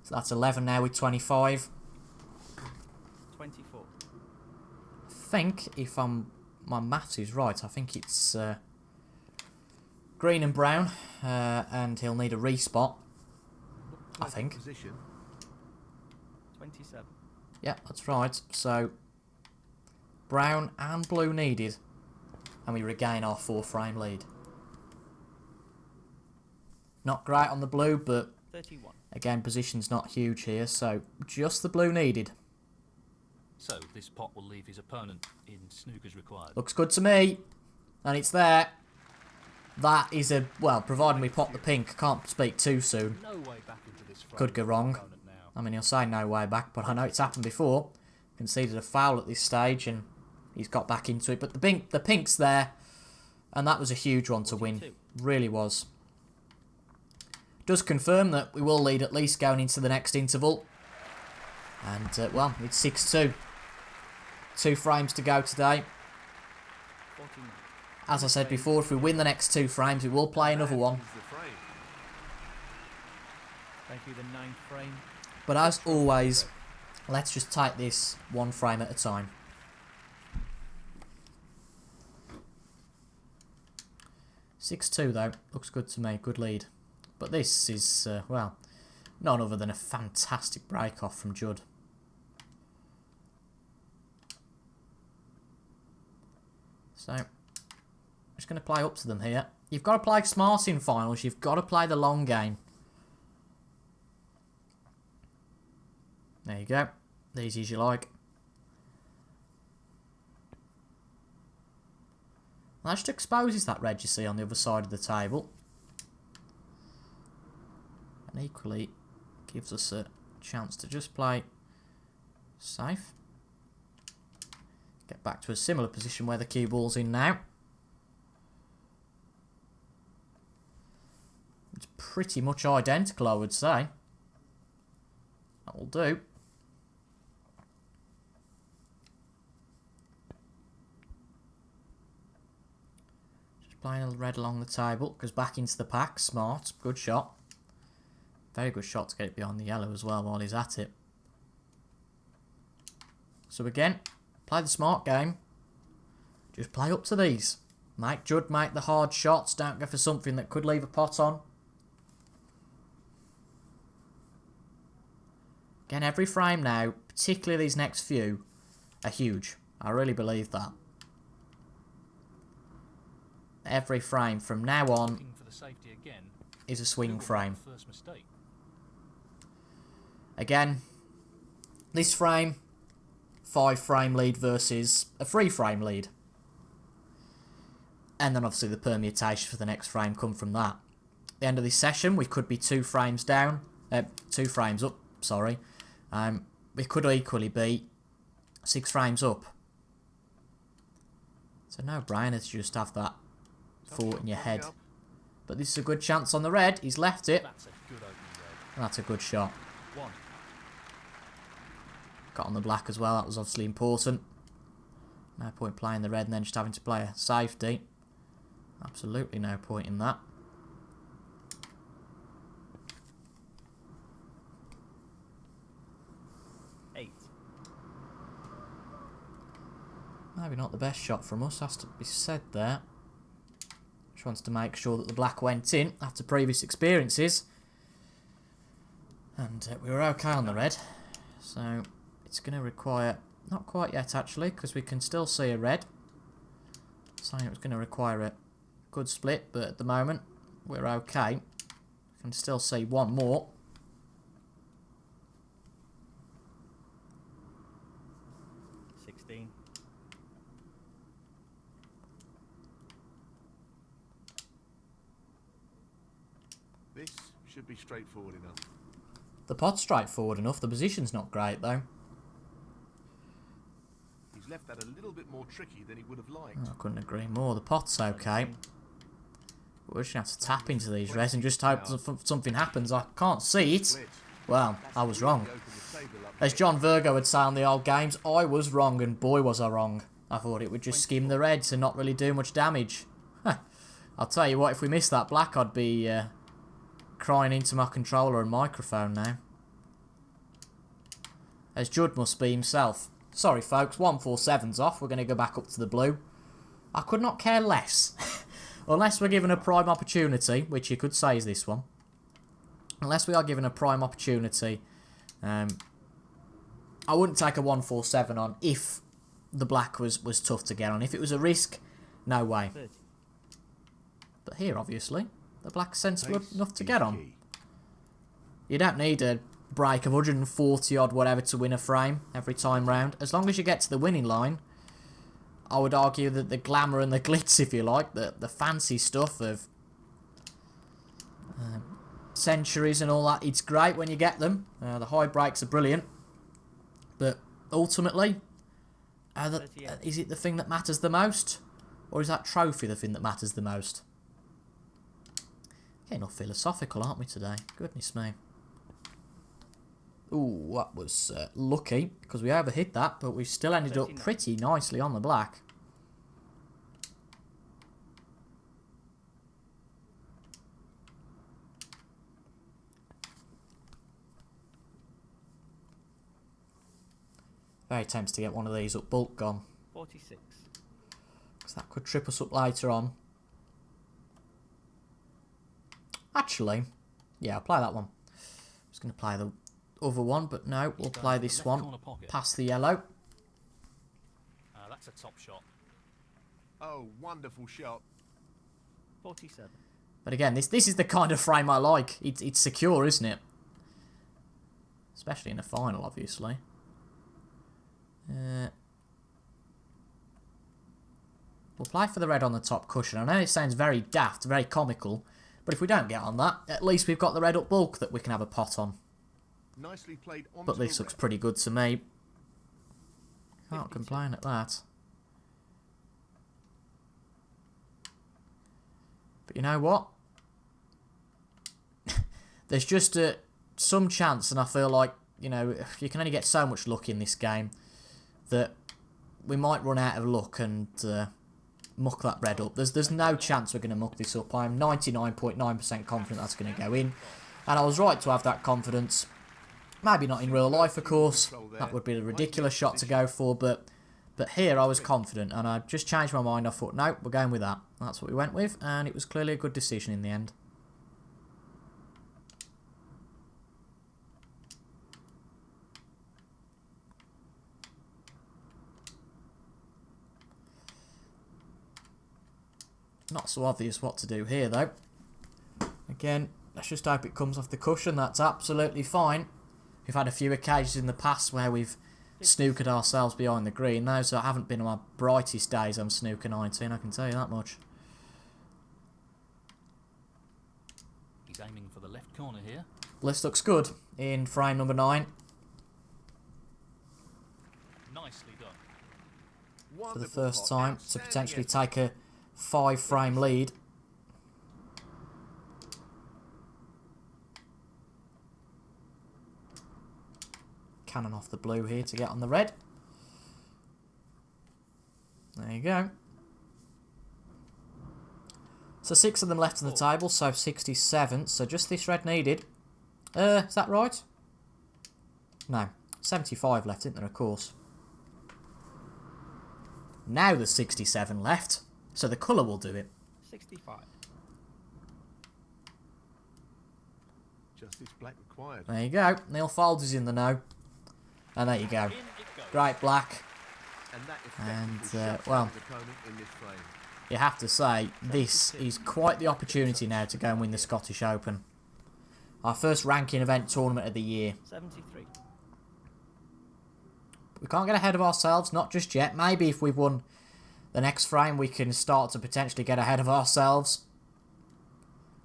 So that's 11 now with 25. 24. I think if my maths is right, I think it's green and brown, and he'll need a respot. I think. Position. 27. Yeah, that's right. So, brown and blue needed. And we regain our 4-frame lead. Not great on the blue, but 31. again, position's not huge here, so just the blue needed. So this pot will leave his opponent in snookers required. Looks good to me. And it's there. That is a... Well, providing we pot the pink, can't speak too soon. No way back into this frame Could go for the wrong. opponent now. I mean, he'll say no way back, but I know it's happened before. Conceded a foul at this stage, and he's got back into it. But the pink's there, and that was a huge one to win. 42. Really was. Does confirm that we will lead at least going into the next interval. And, well, it's 6-2. 2 frames to go today. 49. As I said before, if we win the next 2 frames, we will play another one. That is the frame. Thank you, the 9th frame. But as always, let's just take this 1 frame at a time. (6-2) though, looks good to me, good lead. But this is, well, none other than a fantastic break-off from Judd. So, I'm just going to play up to them here. You've got to play smart in finals, you've got to play the long game. There you go. Easy as you like. That just exposes that red you see on the other side of the table. And equally gives us a chance to just play safe. Get back to a similar position where the cue ball's in now. It's pretty much identical, I would say. That will do. Just playing a red along the table. Goes back into the pack. Smart. Good shot. Very good shot to get it behind the yellow as well while he's at it. So again, play the smart game. Just play up to these. Make Judd make the hard shots. Don't go for something that could leave a pot on. Again, every frame now, particularly these next few, are huge. I really believe that. Every frame from now on Looking for the safety again. is a swing Who will frame. make the first mistake? Again, this frame, 5-frame lead versus a 3-frame lead. And then obviously the permutation for the next frame come from that. At the end of this session, we could be 2 frames down, 2 frames up, sorry. We could equally be 6 frames up. So no brainer to just have that thought in your head. But this is a good chance on the red. He's left it. That's a good opening red. And that's a good shot. 1. Got on the black as well. That was obviously important. No point playing the red and then just having to play a safety. Absolutely no point in that. Maybe not the best shot from us, has to be said there. Just wants to make sure that the black went in after previous experiences. And we were okay on the red. So it's going to require... Not quite yet actually, because we can still see a red. Saying it was going to require a good split, but at the moment we're okay. We can still see one more. This should be straightforward enough. The pot's straightforward enough, the position's not great though. He's left that a little bit more tricky than he would have liked. I couldn't agree more, the pot's okay. We're just going to have to tap into these reds and just hope something happens. I can't see it. Well, I was wrong. As John Virgo would say on the old games, I was wrong and boy was I wrong. I thought it would just skim the reds and not really do much damage. I'll tell you what, if we missed that black I'd be crying into my controller and microphone now. As Judd must be himself. Sorry folks, 147's off. We're going to go back up to the blue. I could not care less. Unless we're given a prime opportunity, which you could say is this one. Unless we are given a prime opportunity, I I wouldn't take a 147 on if the black was tough to get on. If it was a risk, no way. 30. But here, obviously, the black's sensible Pace enough to is get on. key. You don't need a break of 140 odd whatever to win a frame every time round. As long as you get to the winning line, I would argue that the glamour and the glitz, if you like, the fancy stuff of centuries and all that, it's great when you get them. The high breaks are brilliant. But ultimately, is it the thing that matters the most? Or is that trophy the thing that matters the most? Getting all philosophical, aren't we, today? Goodness me. Ooh, that was lucky, because we overhit that, but we still ended up pretty nicely on the black. Very tempted to get one of these up bulk gone. 46. Because that could trip us up later on. Actually, yeah, I'll play that one. I was going to play the other one, but no, we'll play this one. Past the yellow. That's a top shot. Oh, wonderful shot. 47. But again, this is the kind of frame I like. It's secure, isn't it? Especially in a final, obviously. We'll play for the red on the top cushion. I know it sounds very daft, very comical, but if we don't get on that, at least we've got the red up bulk that we can have a pot on. Nicely played onto But this the looks red. pretty good to me. Can't 52. complain at that. But you know what? There's just some chance, and I feel like, you know, you can only get so much luck in this game, that we might run out of luck and muck that red up. There's no chance we're going to muck this up. I'm 99.9% confident that's going to go in. And I was right to have that confidence. Maybe not in real life, of course. That would be a ridiculous shot to go for, but here I was confident, and I just changed my mind. I thought, no, we're going with that. That's what we went with, and it was clearly a good decision in the end. Not so obvious what to do here, though. Again, let's just hope it comes off the cushion. That's absolutely fine. We've had a few occasions in the past where we've snookered ourselves behind the green. Those haven't been on my brightest days on snooker 19, I can tell you that much. He's aiming for the left corner here. List looks good in frame number 9. Nicely done. For the Wonderful first pot. time to Outstanding potentially effort. take a 5-frame lead. Cannon off the blue here to get on the red. There you go. So 6 of them left on the table, so 67. So just this red needed. Is that right? No. 75 left, isn't there, of course. Now there's 67 left, so the colour will do it. 65. Just this black required. There you go. Neil Folds is in the know. And there you go. In it goes. Great black. And that And, effectively shuts well, down his opponent in this frame. You have to say, this is quite the opportunity now to go and win the Scottish Open. Our first ranking event tournament of the year. 73. We can't get ahead of ourselves, not just yet. Maybe if we've won the next frame, we can start to potentially get ahead of ourselves.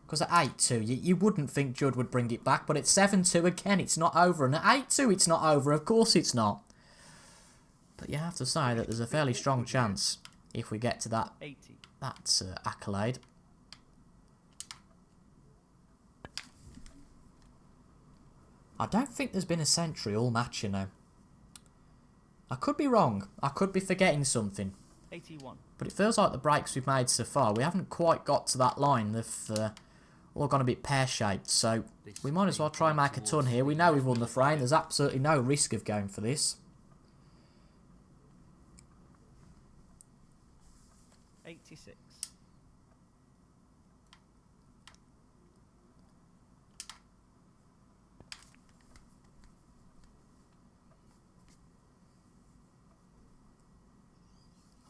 Because at 8-2, you wouldn't think Judd would bring it back, but at 7-2 again, it's not over. And at 8-2, it's not over. Of course it's not. But you have to say that there's a fairly strong chance if we get to that 80. accolade. I don't think there's been a century all match, you know. I could be wrong. I could be forgetting something. 81. But it feels like the breaks we've made so far, we haven't quite got to that line. They've all gone a bit pear-shaped, so we might as well try and make a ton here. We know we've won the frame. There's absolutely no risk of going for this. 86.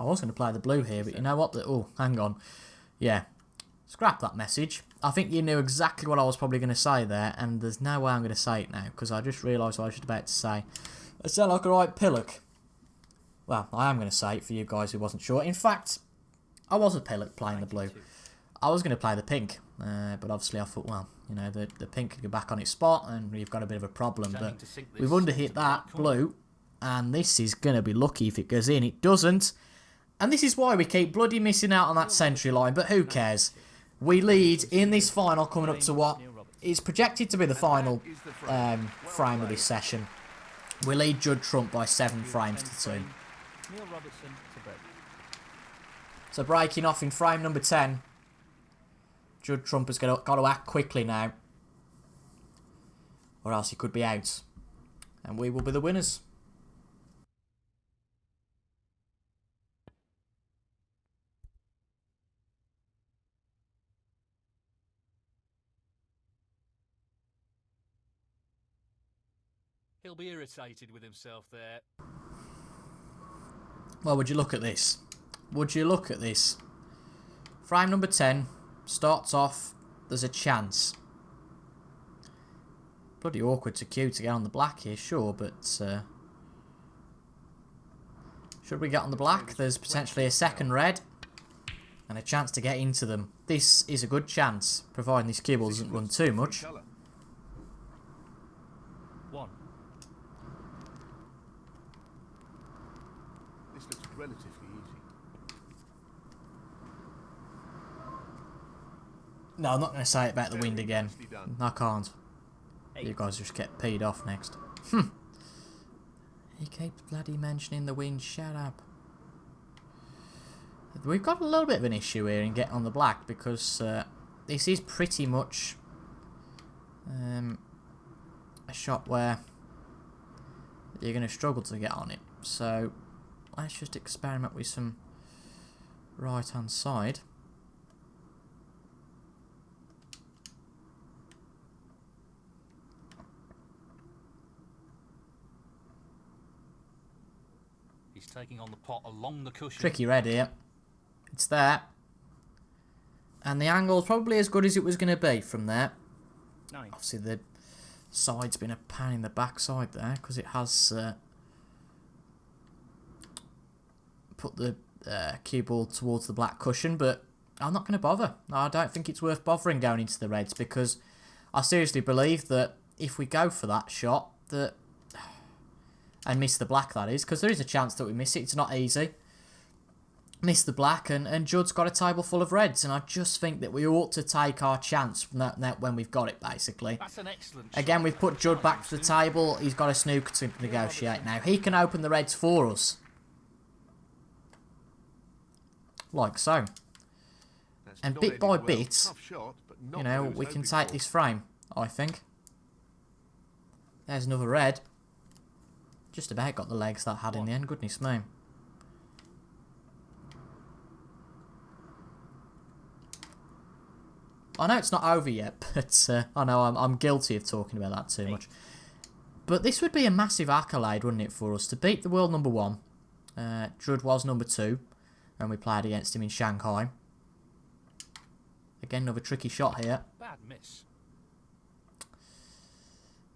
was going to play the blue here, but you know what? Oh, hang on. Yeah. Scrap that message. I think you knew exactly what I was probably going to say there, and there's no way I'm going to say it now, because I just realised what I was about to say. I sound like a right pillock. Well, I am going to say it for you guys who wasn't sure. In fact, I was a pillock playing the blue. I was going to play the pink, but obviously I thought, well, you know, the pink could go back on its spot, and we've got a bit of a problem. But we've under-hit that blue, and this is going to be lucky if it goes in. It doesn't. And this is why we keep bloody missing out on that century line, but who cares? We lead in this final coming up to what is projected to be the final frame of this session. We lead Judd Trump by 7 frames to 2. Neil Robertson to break. So breaking off in frame number 10. Judd Trump has got to act quickly now, or else he could be out. And we will be the winners. He'll be irritated with himself there. Well, would you look at this? Would you look at this? Frame number 10 starts off, there's a chance. Bloody awkward to queue to get on the black here, sure, but should we get on the black? There's potentially a second red and a chance to get into them. This is a good chance, providing this cue ball doesn't run too much. 1. This looks relatively easy. No, I'm not going to say it about the wind again. Nicely done. I can't. 8. You guys just get peed off next. He keeps bloody mentioning the wind. Shut up. We've got a little bit of an issue here in getting on the black, because this is pretty much a shot where you're going to struggle to get on it. So let's just experiment with some right hand side. He's taking on the pot along the cushion. Tricky red here. It's there. And the angle's probably as good as it was going to be from there. 9. Obviously the side's been a pan in the backside there, because it has put the cue ball towards the black cushion, but I'm not going to bother. I don't think it's worth bothering going into the reds, because I seriously believe that if we go for that shot, that and miss the black, that is, because there is a chance that we miss it. It's not easy. Miss the black, and Judd's got a table full of reds, and I just think that we ought to take our chance from that when we've got it, basically. That's an excellent Again, shot. we've put Judd back to the table. He's got a snooker to negotiate now. He can open the reds for us. Like so. That's And not bit by ended well. bit, Tough shot, but not you know, what he was we can hoping take for. this frame, I think. There's another red. Just about got the legs that had in the end, goodness me. I know it's not over yet, but I know I'm guilty of talking about that too much. But this would be a massive accolade, wouldn't it, for us to beat the world number 1. Judd was number 2, and we played against him in Shanghai. Again, another tricky shot here. Bad miss.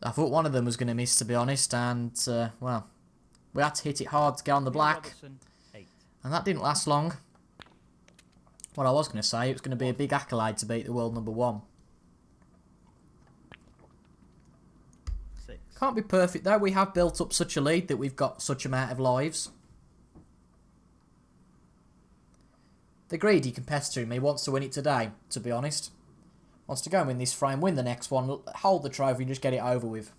I thought one of them was going to miss, to be honest, and, well, we had to hit it hard to get on the black, Robertson, 8. and that didn't last long. What I was going to say, it was going to be a big accolade to beat the world number 1. 6. Can't be perfect, though. We have built up such a lead that we've got such amount of lives. The greedy competitor in me wants to win it today, to be honest. Wants to go and win this frame, win the next one, hold the trophy and just get it over with.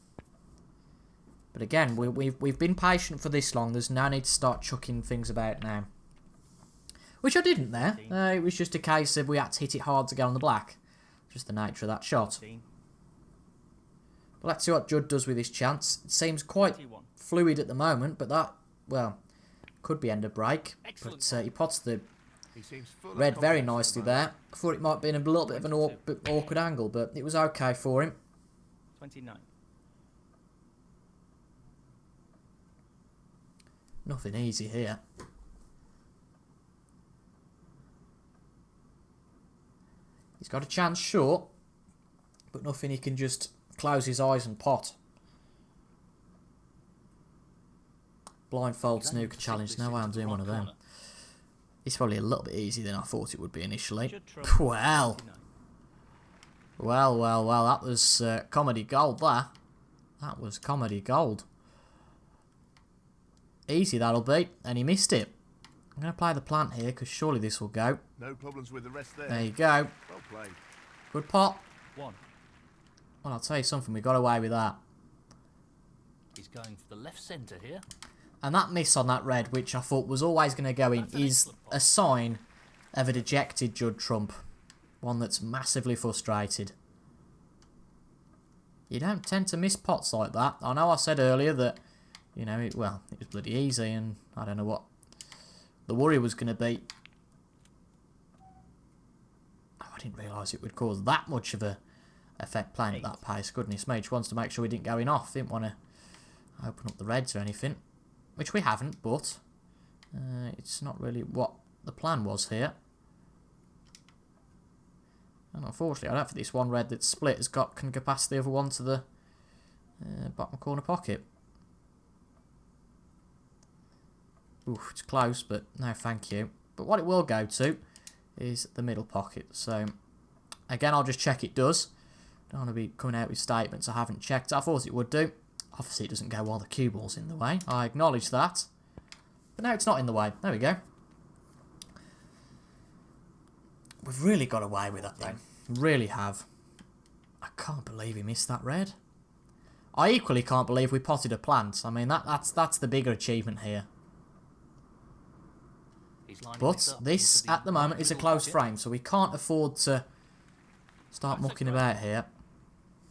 But again, we've been patient for this long. There's no need to start chucking things about now. Which I didn't there. It was just a case of we had to hit it hard to get on the black. Just the nature of that shot. 14. But let's see what Judd does with his chance. It seems quite 21. fluid at the moment, but that, well, could be end of break. Excellent. But he pots the He seems full of red very confidence nicely at the moment. there. I thought it might have been a little bit of an bit awkward angle, but it was okay for him. 29. Nothing easy here. He's got a chance, sure, but nothing he can just close his eyes and pot. Blindfold snooker challenge. No way I'm doing one of them. It's probably a little bit easier than I thought it would be initially. Well. Well, that was comedy gold there. That was comedy gold. Easy that'll be, and he missed it. I'm going to play the plant here, because surely this will go. No problems with the rest there. There you go. Well played. Good pot. 1. Well, I'll tell you something, we got away with that. He's going for the left centre here. And that miss on that red, which I thought was always going to go in, is a sign of a dejected Judd Trump. One that's massively frustrated. You don't tend to miss pots like that. I know I said earlier that, you know, it was bloody easy, and I don't know what the worry was going to be. Oh, I didn't realise it would cause that much of a effect playing at that pace. Goodness me, just wants to make sure we didn't go in off. Didn't want to open up the reds or anything. Which we haven't, but it's not really what the plan was here. And unfortunately, I don't think this one red that's split can go past the other one to the bottom corner pocket. Oof, it's close, but no thank you. But what it will go to is the middle pocket. So, again, I'll just check it does. Don't want to be coming out with statements I haven't checked. I thought it would do. Obviously, it doesn't go while the cue ball's in the way. I acknowledge that. But now it's not in the way. There we go. We've really got away with that, though. Really have. I can't believe he missed that red. I equally can't believe we potted a plant. I mean, that's the bigger achievement here. But this, at the moment, is a close frame, so we can't afford to start mucking about here.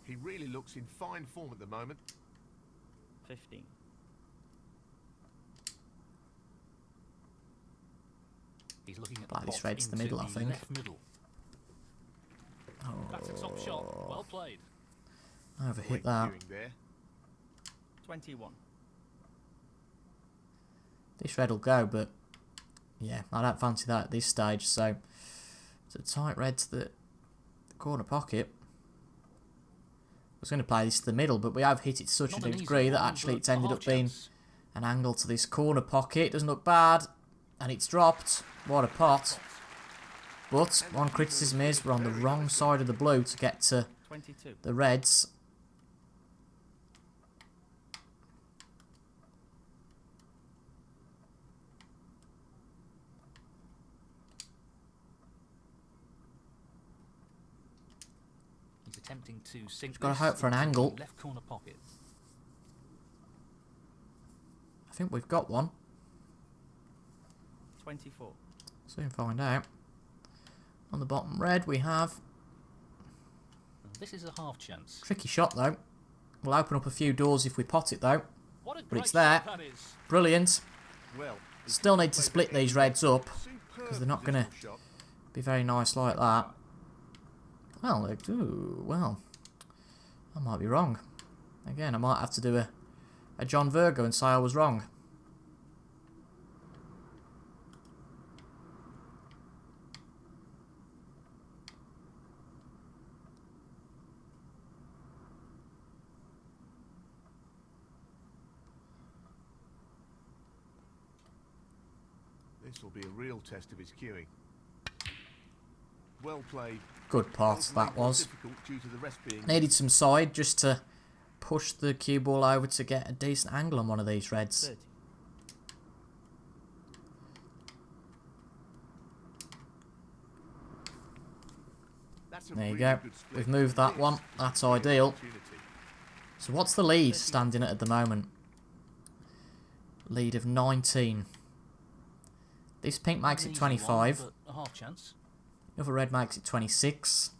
He really looks in fine form at the moment. 15. He's looking at Bloody the straight pot to the middle, I into think. left middle. That's a top shot. Well played. Overhit that. There. 21. This red will go, but yeah, I don't fancy that at this stage. So it's a tight red to the corner pocket. I was going to play this to the middle, but we have hit it to such a degree that actually it's ended up being an angle to this corner pocket. It doesn't look bad, and it's dropped. What a pot. But one criticism is we're on the wrong side of the blue to get to 22. the reds. He's attempting to sink. Got to hope for an angle. Left corner pocket. I think we've got one. 24. Soon find out. On the bottom red we have... This is a half chance. Tricky shot though. We'll open up a few doors if we pot it though. What a But great it's there. shot that is. Brilliant. Well, Still need to split these reds up, because they're not going to be very nice like that. Well, they do. Well, I might be wrong. Again, I might have to do a John Virgo and say I was wrong. This will be a real test of his cueing. Well played. Good pot, that was. Difficult due to the rest being... Needed some side just to push the cue ball over to get a decent angle on one of these reds. 30. That's a There you really go. good split. We've moved that This one. is That's a real ideal. opportunity. So what's the lead standing at the moment? Lead of 19. This pink makes it Easy 25. one, but a half chance. Another red makes it 26.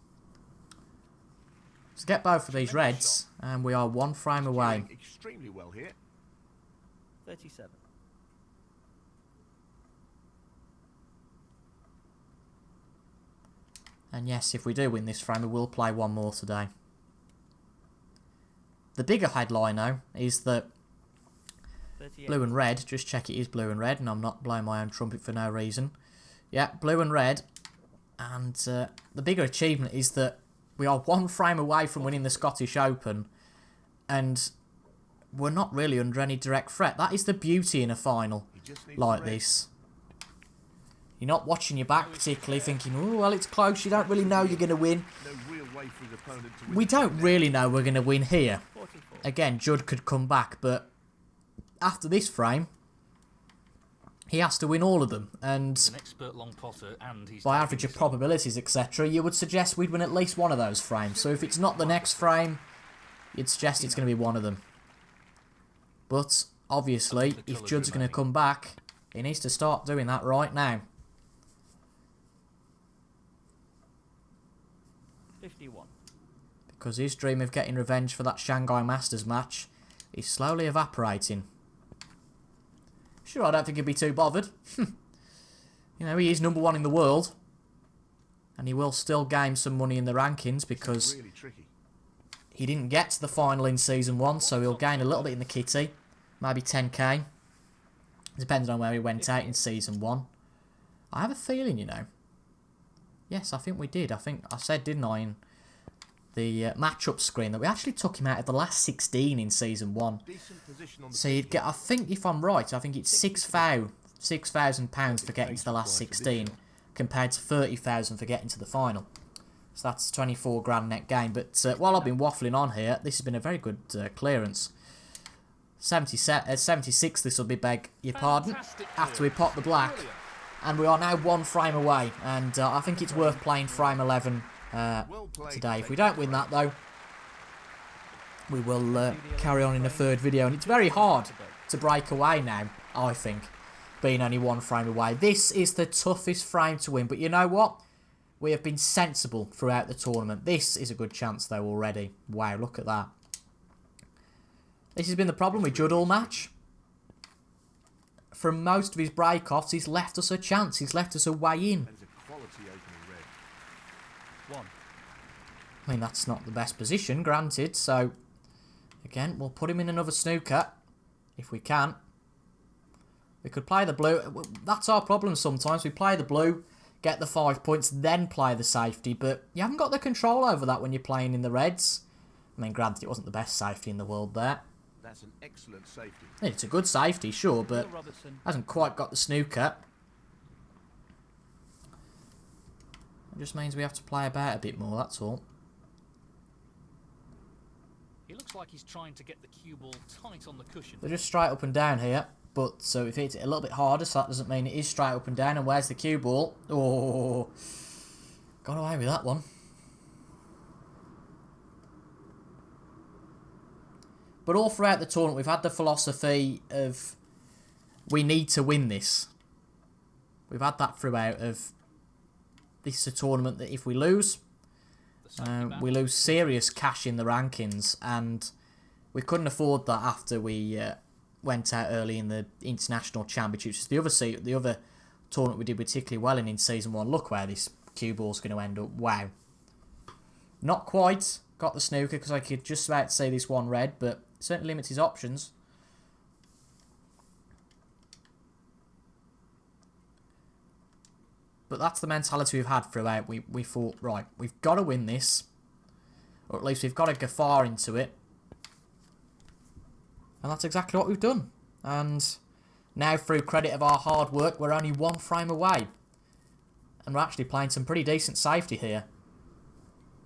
So get both of these reds, and we are one frame away. Cueing extremely well here. 37. And yes, if we do win this frame, we will play one more today. The bigger headline, though, is that 38. blue and red, just check it is blue and red, and I'm not blowing my own trumpet for no reason. Yeah, blue and red And the bigger achievement is that we are one frame away from winning the Scottish Open, and we're not really under any direct threat. That is the beauty in a final like this. You're not watching your back particularly, thinking, oh, well, it's close, you don't really know you're going to win. We don't really know we're going to win here. Again, Judd could come back, but after this frame, he has to win all of them. And He's an expert long potter, and he's by taking average of this on. probabilities, etc., you would suggest we'd win at least one of those frames. So if it's not the next frame, you'd suggest it's going to be one of them. But obviously, if Judd's going to come back, he needs to start doing that right now. 51. Because his dream of getting revenge for that Shanghai Masters match is slowly evaporating. Sure, I don't think he'd be too bothered. You know, he is #1 in the world. And he will still gain some money in the rankings because Really tricky. he didn't get to the final in Season 1, so he'll gain a little bit in the kitty. Maybe 10k. Depending on where he went out in Season 1. I have a feeling, you know. Yes, I think we did. I think I said, didn't I, in the matchup screen, that we actually took him out of the last 16 in Season 1. Decent position on the So you'd get, I think, if I'm right, I think it's £6,000 for getting to the last 16, compared to 30,000 for getting to the final. So that's 24 grand net gain. But while I've been waffling on here, this has been a very good clearance. 76, this will be, beg your pardon, after we pop the black. And we are now one frame away, and I think it's worth playing frame 11 today. If we don't win that, though, we will carry on in a third video. And it's very hard to break away now, I think, being only one frame away. This is the toughest frame to win, but you know what? We have been sensible throughout the tournament. This is a good chance, though, already. Wow, look at that. This has been the problem with Judd all match. For most of his break-offs, he's left us a chance. He's left us a way in. That is a quality opening red. 1. I mean, that's not the best position, granted. So, again, we'll put him in another snooker, if we can. We could play the blue. That's our problem sometimes. We play the blue, get the 5 points, then play the safety. But you haven't got the control over that when you're playing in the reds. I mean, granted, it wasn't the best safety in the world there. That's an excellent safety. It's a good safety, sure, but Robertson. hasn't quite got the snooker. It just means we have to play about a bit more, that's all. He looks like he's trying to get the cue ball tight on the cushion. They're just straight up and down here, but so if it's a little bit harder, so that doesn't mean it is straight up and down. And where's the cue ball? Oh, got away with that one. But all throughout the tournament, we've had the philosophy of we need to win this. We've had that throughout of this is a tournament that if we lose, we lose serious cash in the rankings, and we couldn't afford that after we went out early in the International Championships. The other tournament we did particularly well in Season 1. Look where this cue ball's going to end up. Wow. Not quite got the snooker because I could just about say this one red, but it certainly limits his options. But that's the mentality we've had throughout. We thought, right, we've got to win this. Or at least we've got to go far into it. And that's exactly what we've done. And now, through credit of our hard work, we're only one frame away. And we're actually playing some pretty decent safety here.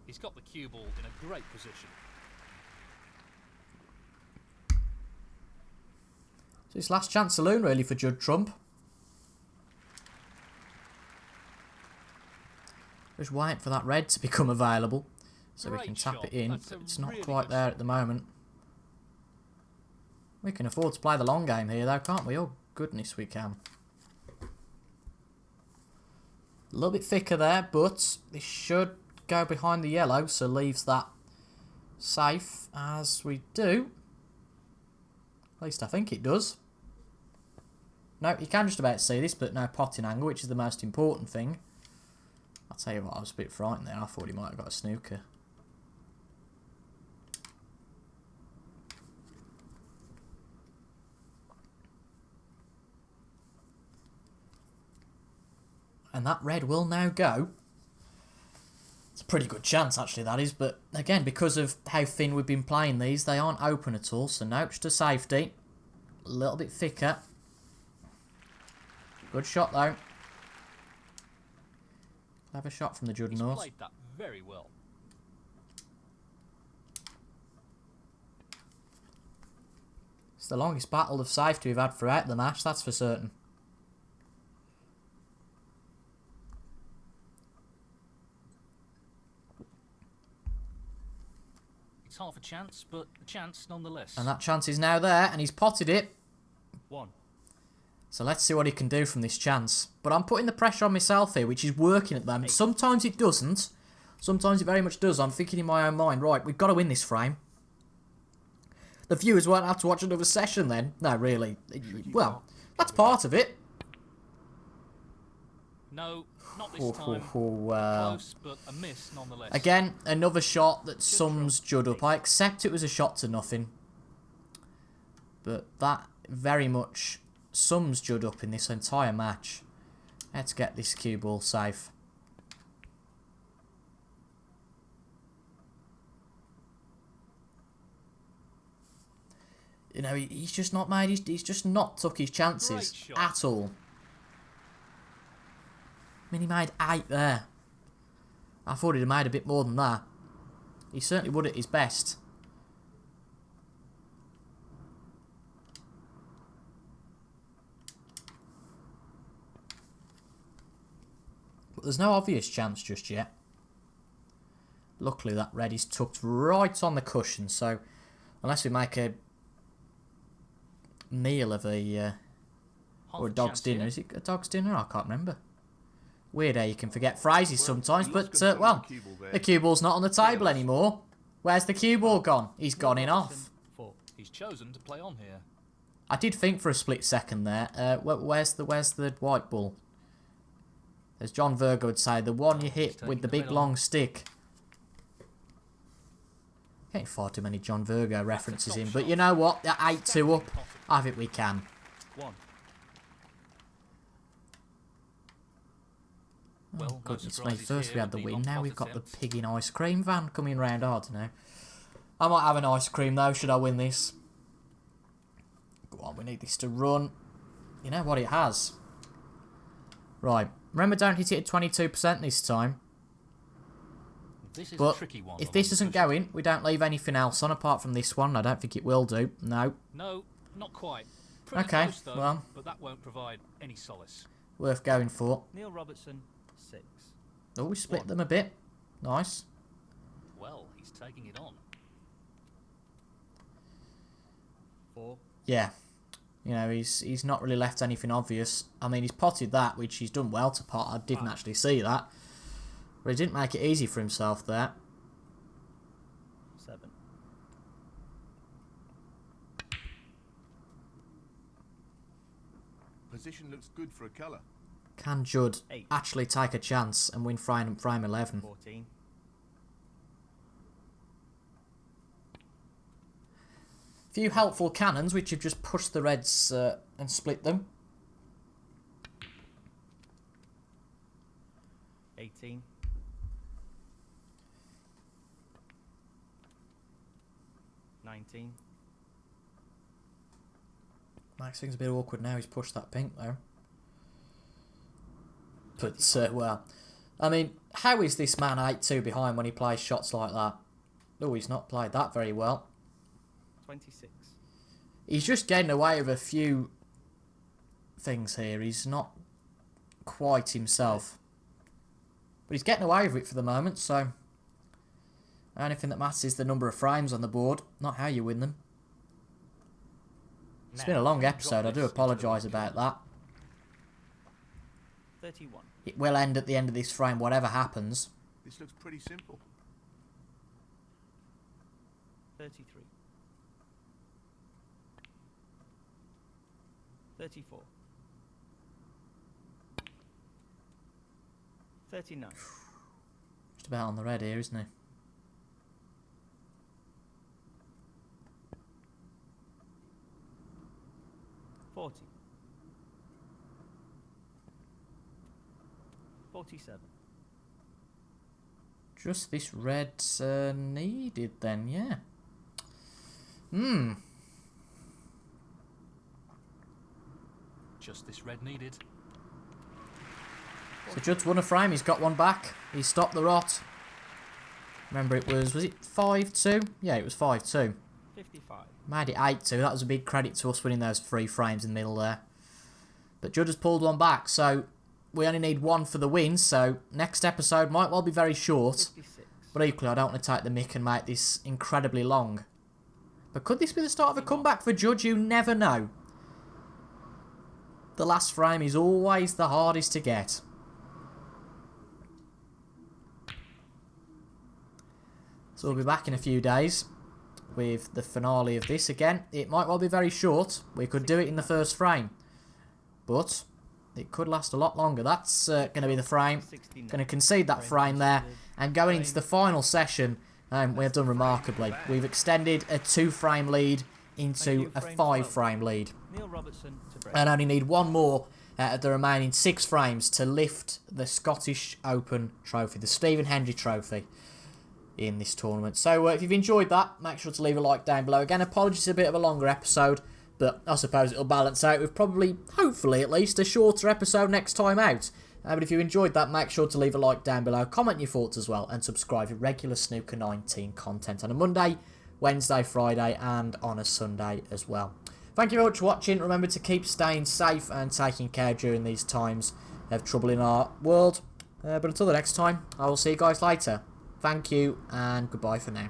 He's got the cue ball in a great position. So it's last chance saloon, really, for Judd Trump. Just waiting for that red to become available. So we can tap it in. That's a It's not really quite good there shot. at the moment. We can afford to play the long game here, though, can't we? Oh, goodness, we can. A little bit thicker there, but this should go behind the yellow, so leaves that safe as we do. At least I think it does. No, you can just about see this, but no potting angle, which is the most important thing. I'll tell you what, I was a bit frightened there. I thought he might have got a snooker. And that red will now go It's a pretty good chance, actually, that is. But again, because of how thin we've been playing these, they aren't open at all. So no, just a safety. A little bit thicker. Good shot, though. Clever shot from the He's Judnorth. played that very well. It's the longest battle of safety we've had throughout the match, that's for certain. It's half a chance, but a chance nonetheless. And that chance is now there, and he's potted it. 1. So let's see what he can do from this chance. But I'm putting the pressure on myself here, which is working at the moment. Sometimes it doesn't. Sometimes it very much does. I'm thinking in my own mind, right, we've got to win this frame. The viewers won't have to watch another session then. No, really. Well, that's part of it. No, not this time. Well. Close, but a miss nonetheless. Again, another shot that sums Judd up. I accept it was a shot to nothing. But that very much sums Judd up in this entire match. Let's get this cue ball safe. You know, he's just not made. He's just not took his chances at all. I mean, he made 8 there. I thought he'd have made a bit more than that. He certainly would at his best. But there's no obvious chance just yet. Luckily, that red is tucked right on the cushion, so unless we make a meal of a or a dog's dinner. Is it a dog's dinner? I can't remember. Weird how you can forget phrases sometimes, but well, the cue ball's not on the table anymore. Where's the cue ball gone? He's gone in off. He's chosen to play on here. I did think for a split second there. Where's the white ball? As John Virgo would say, the one you hit with the big long stick. Getting far too many John Virgo references in, but you know what? They're 8-2 up. I think we can. 1. Oh, goodness me. First we had the win, now we've got the pig in ice cream van coming round. I don't know. I might have an ice cream though, should I win this. Go on, we need this to run. You know what, it has. Right. Remember, don't hit it at 22% this time. This is But a tricky one. if this isn't going, we don't leave anything else on apart from this one. I don't think it will do. No. No, not quite. Pretty Okay, close, though, well. but that won't provide any solace. Worth going for. Neil Robertson, 6. Oh, we split them a bit. Nice. Well, he's taking it on. 4. Yeah. You know, he's not really left anything obvious. I mean, he's potted that, which he's done well to pot. I didn't actually see that. But he didn't make it easy for himself there. 7. Position looks good for a colour. Can Judd 8. actually take a chance and win frame 11? 14. Few helpful cannons, which have just pushed the reds and split them. 18. 19. Makes things a bit awkward now. He's pushed that pink though. But, well, I mean, how is this man 8-2 behind when he plays shots like that? Oh, he's not played that very well. 26. He's just getting away with a few things here. He's not quite himself. But he's getting away with it for the moment, so the only thing that matters is the number of frames on the board, not how you win them. It's been a long episode, I do apologise about that. 31. It will end at the end of this frame, whatever happens. This looks pretty simple. 33. 34. 39. Just about on the red here, isn't he? 40. 47. just this red needed then, yeah. Just this red needed. So Judd's won a frame, he's got one back. He stopped the rot. Remember it was it 5-2? Yeah, it was 5-2. 55. Made it 8-2. That was a big credit to us winning those 3 frames in the middle there. But Judd has pulled one back, so we only need 1 for the win. So next episode might well be very short. 56. But equally, I don't want to take the mick and make this incredibly long. But could this be the start of a comeback for Judd? You never know. The last frame is always the hardest to get. So we'll be back in a few days with the finale of this again. It might well be very short. We could do it in the first frame. But it could last a lot longer. That's going to be the frame. Going to concede that frame there. And going into the final session, we have done remarkably. We've extended a 2-frame lead into a 5-frame lead. Neil Robertson to break. And only need 1 more out of the remaining 6 frames to lift the Scottish Open trophy, the Stephen Hendry trophy in this tournament. So if you've enjoyed that, make sure to leave a like down below. Again, apologies, a bit of a longer episode, but I suppose it'll balance out with probably, hopefully at least, a shorter episode next time out. But if you enjoyed that, make sure to leave a like down below, comment your thoughts as well, and subscribe for regular Snooker 19 content on a Monday, Wednesday, Friday, and on a Sunday as well. Thank you very much for watching. Remember to keep staying safe and taking care during these times of trouble in our world. But until the next time, I will see you guys later. Thank you, and goodbye for now.